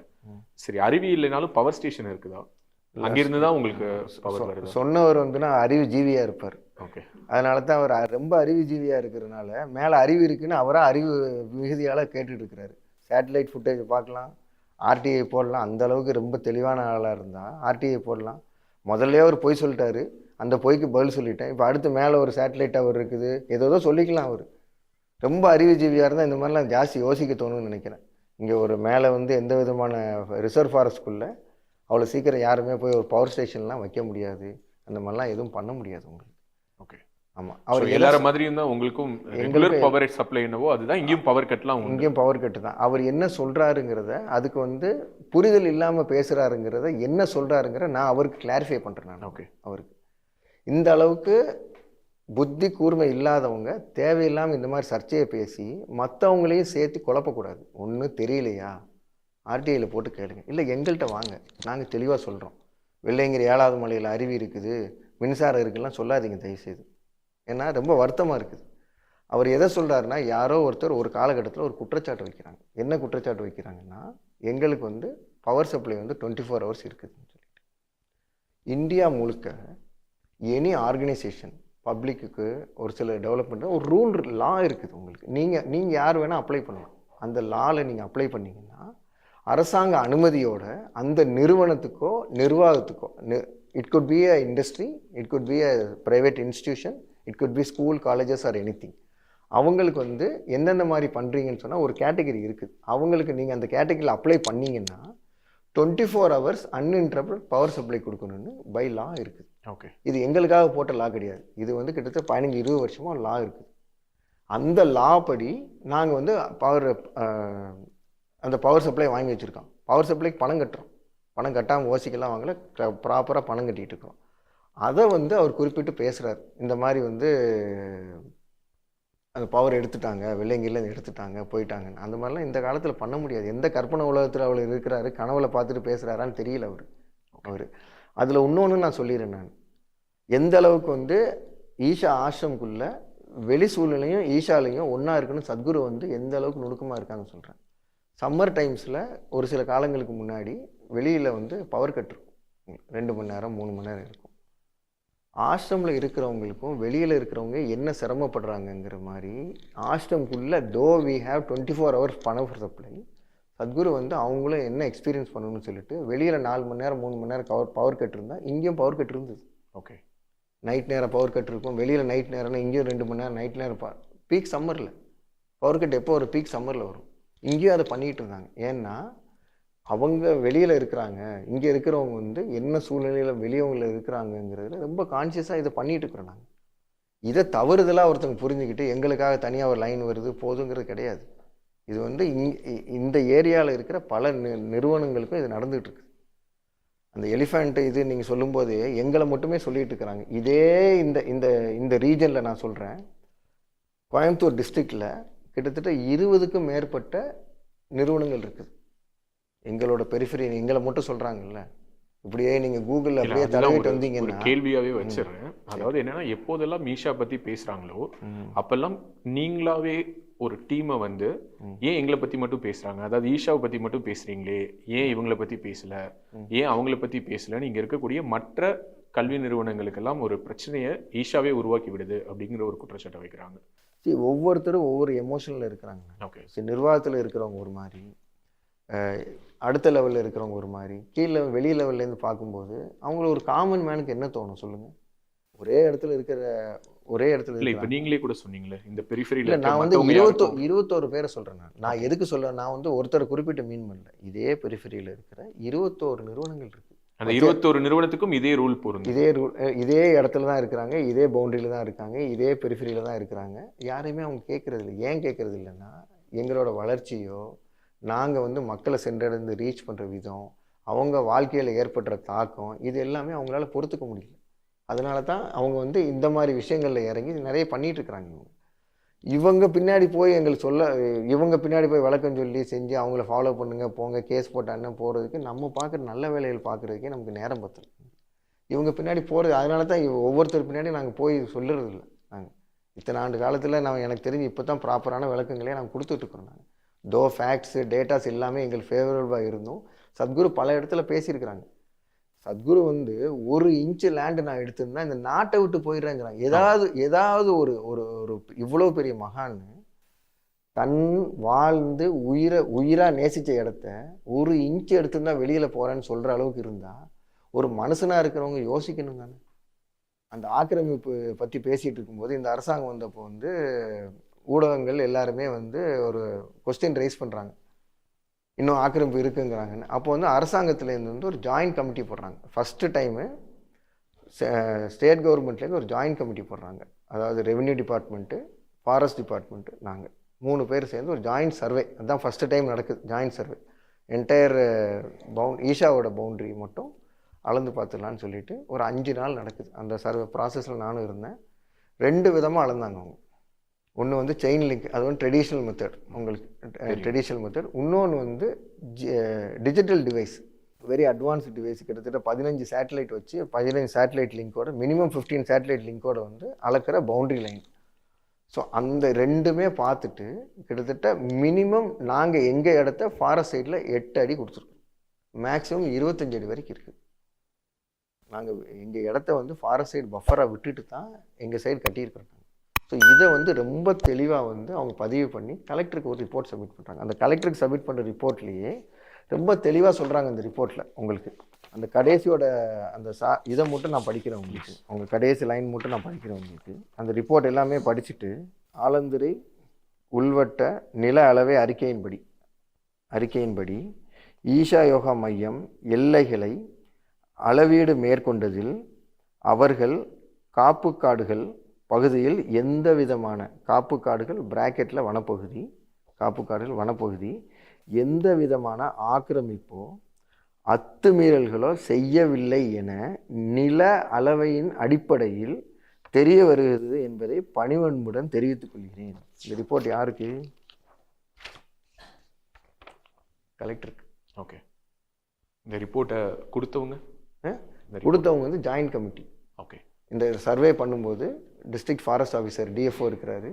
சரி, அருவி இல்லைனாலும் பவர் ஸ்டேஷன் இருக்குதா? அங்கிருந்து தான் உங்களுக்கு பவர் வருது. சொன்னவர் வந்துன்னா அறிவு ஜீவியா இருப்பார். ஓகே. அதனால தான் அவர் ரொம்ப அறிவு ஜீவியா இருக்கிறதுனால மேலே அறிவு இருக்குன்னு அவராக அறிவு மிகுதியால் கேட்டுட்டு இருக்கிறாரு. சேட்டலைட் ஃபுட்டேஜ் பார்க்கலாம், ஆர்டிஐ போடலாம். அந்த அளவுக்கு ரொம்ப தெளிவான ஆளாக இருந்தால் ஆர்டிஐ போடலாம். முதல்ல அவர் பொய் சொல்லிட்டாரு, அந்த பொய்க்கு பதில் சொல்லிட்டேன். இப்போ அடுத்து மேலே ஒரு சேட்டலைட் டவர் இருக்குது, ஏதோ சொல்லிக்கலாம். அவர் ரொம்ப அறிவுஜீவியாக இருந்தால் இந்த மாதிரிலாம் ஜாஸ்தி யோசிக்க தோணுன்னு நினைக்கிறேன். இங்கே ஒரு மேலே வந்து எந்த விதமான ரிசர்வ் ஃபாரஸ்ட்குள்ளே அவ்வளோ சீக்கிரம் யாருமே போய் ஒரு பவர் ஸ்டேஷன்லாம் வைக்க முடியாது. அந்த மாதிரிலாம் எதுவும் பண்ண முடியாது உங்களுக்கு. ஓகே. ஆமாம், அவர் எல்லார மாதிரியும் தான் உங்களுக்கும் ரெகுலர் பவர் சப்ளை என்னவோ அதுதான் இங்கேயும் பவர் கட்லாம். இங்கேயும் பவர் கட்டு தான். அவர் என்ன சொல்கிறாருங்கிறத அதுக்கு வந்து புரிதல் இல்லாமல் பேசுகிறாருங்கிறத என்ன சொல்கிறாருங்கிற நான் அவருக்கு கிளாரிஃபை பண்ணுறேன். நான் ஓகே. அவருக்கு இந்த அளவுக்கு புத்தி கூர்மை இல்லாதவங்க தேவையில்லாமல் இந்த மாதிரி சர்ச்சையை பேசி மற்றவங்களையும் சேர்த்து குழப்பக்கூடாது. ஒன்று தெரியலையா, ஆர்டிஐயில் போட்டு கேளுங்க, இல்லை எங்கள்கிட்ட வாங்க, நாங்கள் தெளிவாக சொல்கிறோம். வெள்ளையங்கிரி 7வது மலையில் அருவி இருக்குது, மின்சாரம் இருக்குலாம் சொல்லாதீங்க தயவுசெய்து. ஏன்னா ரொம்ப வருத்தமாக இருக்குது. அவர் எதை சொல்கிறாருன்னா, யாரோ ஒருத்தர் ஒரு காலகட்டத்தில் ஒரு குற்றச்சாட்டு வைக்கிறாங்க. என்ன குற்றச்சாட்டு வைக்கிறாங்கன்னா, எங்களுக்கு வந்து பவர் சப்ளை வந்து 24 hours இருக்குதுன்னு சொல்லிட்டு. இந்தியா முழுக்க எனி ஆர்கனைசேஷன் பப்ளிக்கு ஒரு சில டெவலப்மெண்ட் ஒரு ரூல் லா இருக்குது உங்களுக்கு. நீங்கள் யார் வேணால் அப்ளை பண்ணலாம். அந்த லாவில் நீங்கள் அப்ளை பண்ணிங்கன்னா அரசாங்க அனுமதியோட அந்த நிறுவனத்துக்கோ நிர்வாகத்துக்கோ, it could be a industry, it could be a private institution, it could be school, colleges or anything. அவங்களுக்கு வந்து எந்தெந்த மாதிரி பண்ணுறீங்கன்னு சொன்னால் ஒரு கேட்டகரி இருக்குது. அவங்களுக்கு நீங்கள் அந்த கேட்டகரியில் அப்ளை பண்ணிங்கன்னா 24 hours அன்இன்டரப்டட் பவர் சப்ளை கொடுக்கணும்னு பை லா இருக்குது. ஓகே. இது எங்களுக்காக போட்ட லா கிடையாது. இது வந்து கிட்டத்தட்ட 15-20 வருஷமாக லா இருக்குது. அந்த லா படி நாங்கள் வந்து அந்த பவர் சப்ளை வாங்கி வச்சுருக்கோம். பவர் சப்ளைக்கு பணம் கட்டுறோம். பணம் கட்டாமல் ஓசிக்கெல்லாம் வாங்கல, ப்ராப்பராக பணம் கட்டிகிட்டு இருக்கிறோம். அதை வந்து அவர் குறிப்பிட்டு பேசுகிறார். இந்த மாதிரி வந்து அந்த பவர் எடுத்துட்டாங்க, வெள்ளையங்கிரிலேருந்து எடுத்துட்டாங்க, போயிட்டாங்கன்னு. அந்த மாதிரிலாம் இந்த காலத்தில் பண்ண முடியாது. எந்த கற்பனை உலகத்தில் அவர் இருக்கிறாரு, கனவுல பார்த்துட்டு பேசுகிறாரான்னு தெரியல அவர். அதில் இன்னொன்று நான் சொல்லிடுறேன் நான். எந்த அளவுக்கு வந்து ஈஷா ஆசிரமுக்குள்ள வெளி சூழ்நிலையும் ஈஷாலையும் ஒன்றா இருக்குன்னு சத்குரு வந்து எந்த அளவுக்கு நுணுக்கமாக இருக்காங்கன்னு சொல்கிறேன். சம்மர் டைம்ஸில் ஒரு சில காலங்களுக்கு முன்னாடி வெளியில் வந்து பவர் கட் இருக்கும். 2 மணி நேரம் 3 மணி நேரம் இருக்கும். ஆசிரமில் இருக்கிறவங்களுக்கும் வெளியில் இருக்கிறவங்க என்ன சிரமப்படுறாங்கங்கிற மாதிரி ஆசிரமுக்குள்ளே though we have 24 hours power supply. Sadhguru வந்து அவங்களும் என்ன எக்ஸ்பீரியன்ஸ் பண்ணணும்னு சொல்லிட்டு வெளியில் 4 மணி நேரம் 3 மணி நேரம் பவர் கட் இருந்தால் இங்கேயும் பவர் கட் இருந்தது. ஓகே. நைட் நேரம் பவர் கட் இருக்கும், வெளியில் நைட் நேரம்னா இங்கேயும் 2 மணி நேரம் நைட் நேரம் பீக் சம்மரில் பவர் கட் எப்போ ஒரு பீக் சம்மரில் வரும். இங்கேயும் அதை பண்ணிகிட்டு இருந்தாங்க. ஏன்னா அவங்க வெளியில் இருக்கிறாங்க, இங்கே இருக்கிறவங்க வந்து என்ன சூழ்நிலையில் வெளியவங்களில் இருக்கிறாங்கங்கிறதுல ரொம்ப கான்சியஸாக இதை பண்ணிகிட்டு இருக்கிறோம் நாங்கள். இதை தவறுதலாக ஒருத்தவங்க புரிஞ்சுக்கிட்டு எங்களுக்காக தனியாக ஒரு லைன் வருது போதுங்கிறது கிடையாது. இது வந்து இந்த ஏரியாவில் இருக்கிற பல நிறுவனங்களுக்கும் இது நடந்துகிட்டு இருக்கு. அந்த எலிஃபண்ட் இது நீங்கள் சொல்லும்போது எங்களை மட்டுமே சொல்லிகிட்டு இருக்கிறாங்க. இதே இந்த இந்த இந்த ரீஜனில் நான் சொல்கிறேன், கோயம்புத்தூர் டிஸ்ட்ரிக்டில் கிட்டத்தட்ட 20க்கும் மேற்பட்ட நிறுவனங்கள் இருக்குது. எங்களோட பெரிஃபரி எங்களை மட்டும் சொல்கிறாங்கல்ல. இப்படியே நீங்கள் கூகுளில் அப்படியே தடவிட்டு வந்தீங்கன்னா கேள்வியாகவே வச்சிடுறேன். அதாவது என்னன்னா, எப்போதெல்லாம் மீஷா பற்றி பேசுகிறாங்களோ அப்போல்லாம் நீங்களாவே ஒரு டீமை வந்து ஏன் எங்களை பற்றி மட்டும் பேசுகிறாங்க, அதாவது ஈஷாவை பற்றி மட்டும் பேசுகிறீங்களே, ஏன் இவங்களை பற்றி பேசலை, ஏன் அவங்கள பற்றி பேசலைன்னு இங்கே இருக்கக்கூடிய மற்ற கல்வி நிறுவனங்களுக்கெல்லாம் ஒரு பிரச்சனையை ஈஷாவே உருவாக்கி விடுது அப்படிங்கிற ஒரு குற்றச்சாட்டை வைக்கிறாங்க. ஒவ்வொருத்தரும் ஒவ்வொரு எமோஷனில் இருக்கிறாங்க. ஓகே. நிர்வாகத்தில் இருக்கிறவங்க ஒரு மாதிரி, அடுத்த லெவலில் இருக்கிறவங்க ஒரு மாதிரி, கீழே வெளி லெவல்லேருந்து பார்க்கும்போது அவங்கள ஒரு காமன் மேனுக்கு என்ன தோணும் சொல்லுங்கள்? ஒரே இடத்துல இல்லை. இப்போ நீங்களே கூட சொன்னீங்களே இந்த பெரிஃபெரியில் நான் வந்து 21 பேரை சொல்கிறேன். நான் எதுக்கு சொல்கிறேன், நான் வந்து ஒருத்தரை குறிப்பிட்டு மீன் பண்ணல. இதே பெரிஃபெரியில் இருக்கிற 21 நிறுவனங்கள் இருக்குது. அந்த 21 நிறுவனத்துக்கும் இதே ரூல் பொருந்தும். இதே இடத்துல தான் இருக்கிறாங்க, இதே பவுண்டரியில் தான் இருக்காங்க, இதே பெரிஃபெரியில் தான் இருக்கிறாங்க. யாரையுமே அவங்க கேட்குறது இல்லை. ஏன் கேட்குறது இல்லைன்னா, எங்களோட வளர்ச்சியோ நாங்கள் வந்து மக்களை சென்றடைந்து ரீச் பண்ணுற விதம், அவங்க வாழ்க்கையில் ஏற்படுற தாக்கம், இது எல்லாமே அவங்களால பொறுத்துக்க முடியல. அதனால தான் அவங்க வந்து இந்த மாதிரி விஷயங்களில் இறங்கி நிறைய பண்ணிகிட்ருக்குறாங்க. இவங்க பின்னாடி போய் இவங்க பின்னாடி போய் விளக்கம் சொல்லி செஞ்சு அவங்கள ஃபாலோ பண்ணுங்க போங்க கேஸ் போட்டான்னு போகிறதுக்கு நம்ம பார்க்குற நல்ல வேலைகள் பார்க்குறதுக்கே நமக்கு நேரம் பத்தல. இவங்க பின்னாடி போகிறது. அதனால தான் ஒவ்வொருத்தர் பின்னாடி நாங்கள் போய் சொல்லுறது இல்லை. நாங்கள் இத்தனை ஆண்டு காலத்தில் எனக்கு தெரிஞ்சு இப்போ தான் ப்ராப்பரான விளக்கங்களே நாங்கள் கொடுத்துட்ருக்குறோம். நாங்கள் தோ ஃபேக்ட்ஸு டேட்டாஸ் எல்லாமே எங்களுக்கு ஃபேவரபுளாக இருந்தும் சத்குரு பல இடத்துல பேசியிருக்கிறாங்க. சத்குரு வந்து 1 இன்ச்சு லேண்டு நான் எடுத்திருந்தா இந்த நாட்டை விட்டு போயிடுறேங்கிறாங்க. ஏதாவது ஒரு ஒரு இவ்வளோ பெரிய மகான் தன் வாழ்ந்து உயிராக நேசித்த இடத்த 1 இன்ச்சு எடுத்திருந்தா வெளியில் போகிறேன்னு சொல்கிற அளவுக்கு இருந்தால் ஒரு மனுஷனாக இருக்கிறவங்க யோசிக்கணும் தானே. அந்த ஆக்கிரமிப்பு பற்றி பேசிகிட்டு இருக்கும்போது இந்த அரசாங்கம் வந்தப்போ வந்து ஊடகங்கள் எல்லாருமே வந்து ஒரு கொஸ்டின் ரைஸ் பண்ணுறாங்க, இன்னும் ஆக்கிரமிப்பு இருக்குங்கிறாங்கன்னு. அப்போ வந்து அரசாங்கத்துலேருந்து வந்து ஒரு ஜாயின்ட் கமிட்டி போடுறாங்க. ஃபஸ்ட்டு டைமு ஸ்டேட் கவர்மெண்ட்லேருந்து ஒரு ஜாயின்ட் கமிட்டி போடுறாங்க. அதாவது ரெவென்யூ டிபார்ட்மெண்ட்டு, ஃபாரஸ்ட் டிபார்ட்மெண்ட்டு, நாங்கள் 3 பேர் சேர்ந்து ஒரு ஜாயின்ட் சர்வே. அதுதான் ஃபஸ்ட்டு டைம் நடக்குது ஜாயின்ட் சர்வே. என்டையர் ஈஷாவோட பவுண்ட்ரி மட்டும் அளந்து பார்த்துடலான்னு சொல்லிட்டு ஒரு 5 நாள் நடக்குது. அந்த சர்வே ப்ராசஸில் நானும் இருந்தேன். 2 விதமாக அளந்தாங்க அவங்க. ஒன்று வந்து செயின் லிங்க், அது வந்து ட்ரெடிஷ்னல் மெத்தட், உங்களுக்கு ட்ரெடிஷ்னல் மெத்தட். இன்னொன்று வந்து digital device, very advanced device. கிட்டத்தட்ட 15 சேட்டலைட் வச்சு 15 சேட்டலைட் லிங்கோட மினிமம் 15 சேட்டலைட் லிங்கோட வந்து அளக்கிற பவுண்ட்ரி லைன். ஸோ அந்த 2மே பார்த்துட்டு கிட்டத்தட்ட மினிமம் நாங்கள் எங்கள் இடத்த ஃபாரஸ்ட் சைடில் 8 அடி கொடுத்துருக்கோம். மேக்ஸிமம் 25 அடி வரைக்கும் இருக்குது. நாங்கள் எங்கள் இடத்த வந்து ஃபாரஸ்ட் சைடு பஃபராக விட்டுட்டு தான் எங்கள் சைடு கட்டியிருக்கிறோம். ஸோ இதை வந்து ரொம்ப தெளிவாக வந்து அவங்க பதிவு பண்ணி கலெக்டருக்கு ஒரு ரிப்போர்ட் சப்மிட் பண்ணுறாங்க. அந்த கலெக்டருக்கு சப்மிட் பண்ணுற ரிப்போர்ட்லேயே ரொம்ப தெளிவாக சொல்கிறாங்க. அந்த ரிப்போர்ட்டில் உங்களுக்கு அந்த கடைசியோட அந்த இதை மட்டும் நான் படிக்கிறேன் உங்களுக்கு. அவங்க கடைசி லைன் மட்டும் நான் படிக்கிறேன் உங்களுக்கு. அந்த ரிப்போர்ட் எல்லாமே படிச்சுட்டு, ஆலந்துறை உள்வட்ட நில அளவை அறிக்கையின்படி ஈஷா யோகா மையம் எல்லைகளை அளவீடு மேற்கொண்டதில் அவர்கள் காப்பு காடுகள் பகுதியில் எந்த விதமான காப்பு காடுகள் பிராக்கெட்டில் வனப்பகுதி எந்த விதமான ஆக்கிரமிப்போ அத்துமீறல்களோ செய்யவில்லை என நில அளவையின் அடிப்படையில் தெரிய வருகிறது என்பதை பணிவன்புடன் தெரிவித்துக் கொள்கிறேன். இந்த ரிப்போர்ட் யாருக்கு? கலெக்டருக்கு. ஓகே. இந்த ரிப்போர்ட்டை கொடுத்தவங்க வந்து ஜாயின்ட் கமிட்டி. ஓகே. இந்த சர்வே பண்ணும்போது டிஸ்ட்ரிக்ட் ஃபாரஸ்ட் ஆஃபீஸர் டிஎஃப்ஓ இருக்கிறாரு,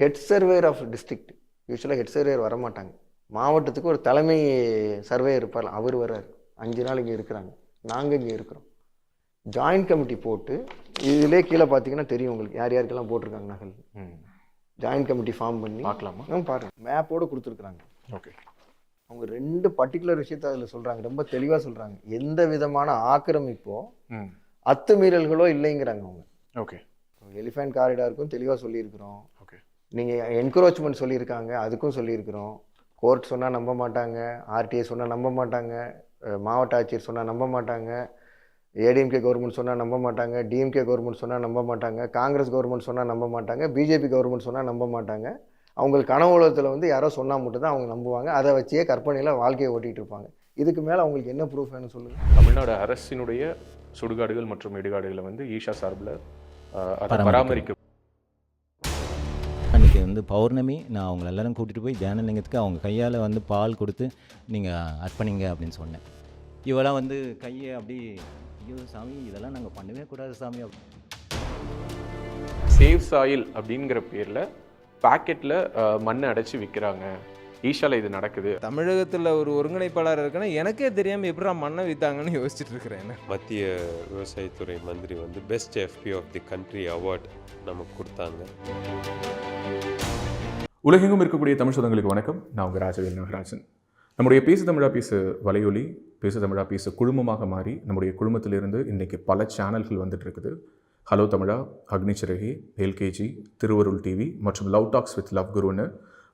ஹெட் சர்வேயர் ஆஃப் டிஸ்ட்ரிக்ட். யூஸ்வலாக ஹெட் சர்வேயர் வரமாட்டாங்க, மாவட்டத்துக்கு ஒரு தலைமை சர்வேயர் இருப்பார், அவர் வர்றாரு. 5 நாள் இங்கே இருக்கிறாங்க, நாங்கள் இங்கே இருக்கிறோம். ஜாயின்ட் கமிட்டி போட்டு இதிலே கீழே பார்த்தீங்கன்னா தெரியும் உங்களுக்கு யார் யாருக்கெல்லாம் போட்டிருக்காங்க நகல். ஜாயின்ட் கமிட்டி ஃபார்ம் பண்ணி பார்க்கலாமா? பாருங்கள், மேப்போடு கொடுத்துருக்குறாங்க. ஓகே. அவங்க 2 பர்டிகுலர் விஷயத்த அதில் சொல்கிறாங்க, ரொம்ப தெளிவாக சொல்கிறாங்க. எந்த விதமான ஆக்கிரமிப்போ அத்துமீறல்களோ இல்லைங்கிறாங்க அவங்க. ஓகே. எலிஃபென்ட் காரிடாருக்கும் தெளிவாக சொல்லியிருக்கிறோம். ஓகே. நீங்கள் என்க்ரோச்மெண்ட் சொல்லியிருக்காங்க, அதுக்கும் சொல்லியிருக்கிறோம். கோர்ட் சொன்னால் நம்ப மாட்டாங்க, ஆர்டிஐ சொன்னால் நம்ப மாட்டாங்க, மாவட்ட ஆட்சியர் சொன்னால் நம்ப மாட்டாங்க, ஏடிஎம்கே கவர்மெண்ட் சொன்னால் நம்ப மாட்டாங்க, டிஎம்கே கவர்மெண்ட் சொன்னால் நம்ப மாட்டாங்க, காங்கிரஸ் கவர்மெண்ட் சொன்னால் நம்ப மாட்டாங்க, பிஜேபி கவர்மெண்ட் சொன்னால் நம்ப மாட்டாங்க. அவங்களுக்கு கனவு உலகத்தில் வந்து யாரோ சொன்னால் மட்டும்தான் அவங்க நம்புவாங்க. அதை வச்சே கற்பனையில் வாழ்க்கையை ஓட்டிகிட்டு இருப்பாங்க. இதுக்கு மேலே அவங்களுக்கு என்ன ப்ரூஃப் வேணும்னு சொல்லுங்கள். தமிழ்நாடு அரசினுடைய சுடுகாடுகள் மற்றும் இடுகாடுகளை வந்து ஈஷா சார்பில் பராமரிக்க அன்றைக்கி வந்து பௌர்ணமி, நான் அவங்கள எல்லாரும் கூட்டிகிட்டு போய் தியானலிங்கத்துக்கு அவங்க கையால் வந்து பால் கொடுத்து நீங்கள் அர்ப்பணிங்க அப்படின்னு சொன்னேன். இவெல்லாம் வந்து கையை அப்படி, ஐயோ சாமி இதெல்லாம் நாங்கள் பண்ணவே கூடாது சாமி. சேவ் சாயில் அப்படிங்கிற பேரில் பாக்கெட்டில் மண்ணை அடைச்சி விற்கிறாங்க. ஈஷாவில் இது நடக்குது. தமிழகத்தில் ஒரு ஒருங்கிணைப்பாளர் இருக்குன்னா எனக்கே தெரியாமல் எப்படி மண்ணை விற்றாங்கன்னு யோசிச்சுட்டு இருக்கிறேன். மத்திய விவசாயத்துறை மந்திரி வந்து best FP of the country award நமக்கு கொடுத்தாங்க. உலகெங்கும் இருக்கக்கூடிய தமிழ் சொந்தங்களுக்கு வணக்கம். நான் உங்கள் ராஜவேல் நாகராஜன். நம்முடைய பேசு தமிழா பேசு வலையொலி, பேசு தமிழா பேசு குழுமமாக மாறி நம்முடைய குழுமத்திலிருந்து இன்றைக்கி பல சேனல்கள் வந்துட்டு இருக்குது. ஹலோ தமிழா, அக்னிச்சிறகி, எல்கேஜி, திருவருள் டிவி மற்றும் லவ் டாக்ஸ் வித் லவ் குருன்னு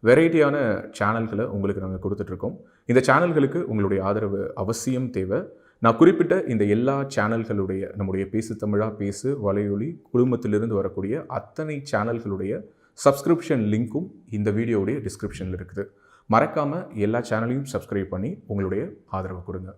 வெரைட்டியான சேனல்களை உங்களுக்கு நாங்கள் கொடுத்துட்ருக்கோம். இந்த சேனல்களுக்கு உங்களுடைய ஆதரவு அவசியம் தேவை. நான் குறிப்பிட்ட இந்த எல்லா சேனல்களுடைய நம்முடைய பேசு தமிழா பேசு வலையொலி குழுமத்திலிருந்து வரக்கூடிய அத்தனை சேனல்களுடைய சப்ஸ்கிரிப்ஷன் லிங்க்கும் இந்த வீடியோவுடைய டிஸ்கிரிப்ஷனில் இருக்குது. மறக்காமல் எல்லா சேனலையும் சப்ஸ்கிரைப் பண்ணி உங்களுடைய ஆதரவு கொடுங்க.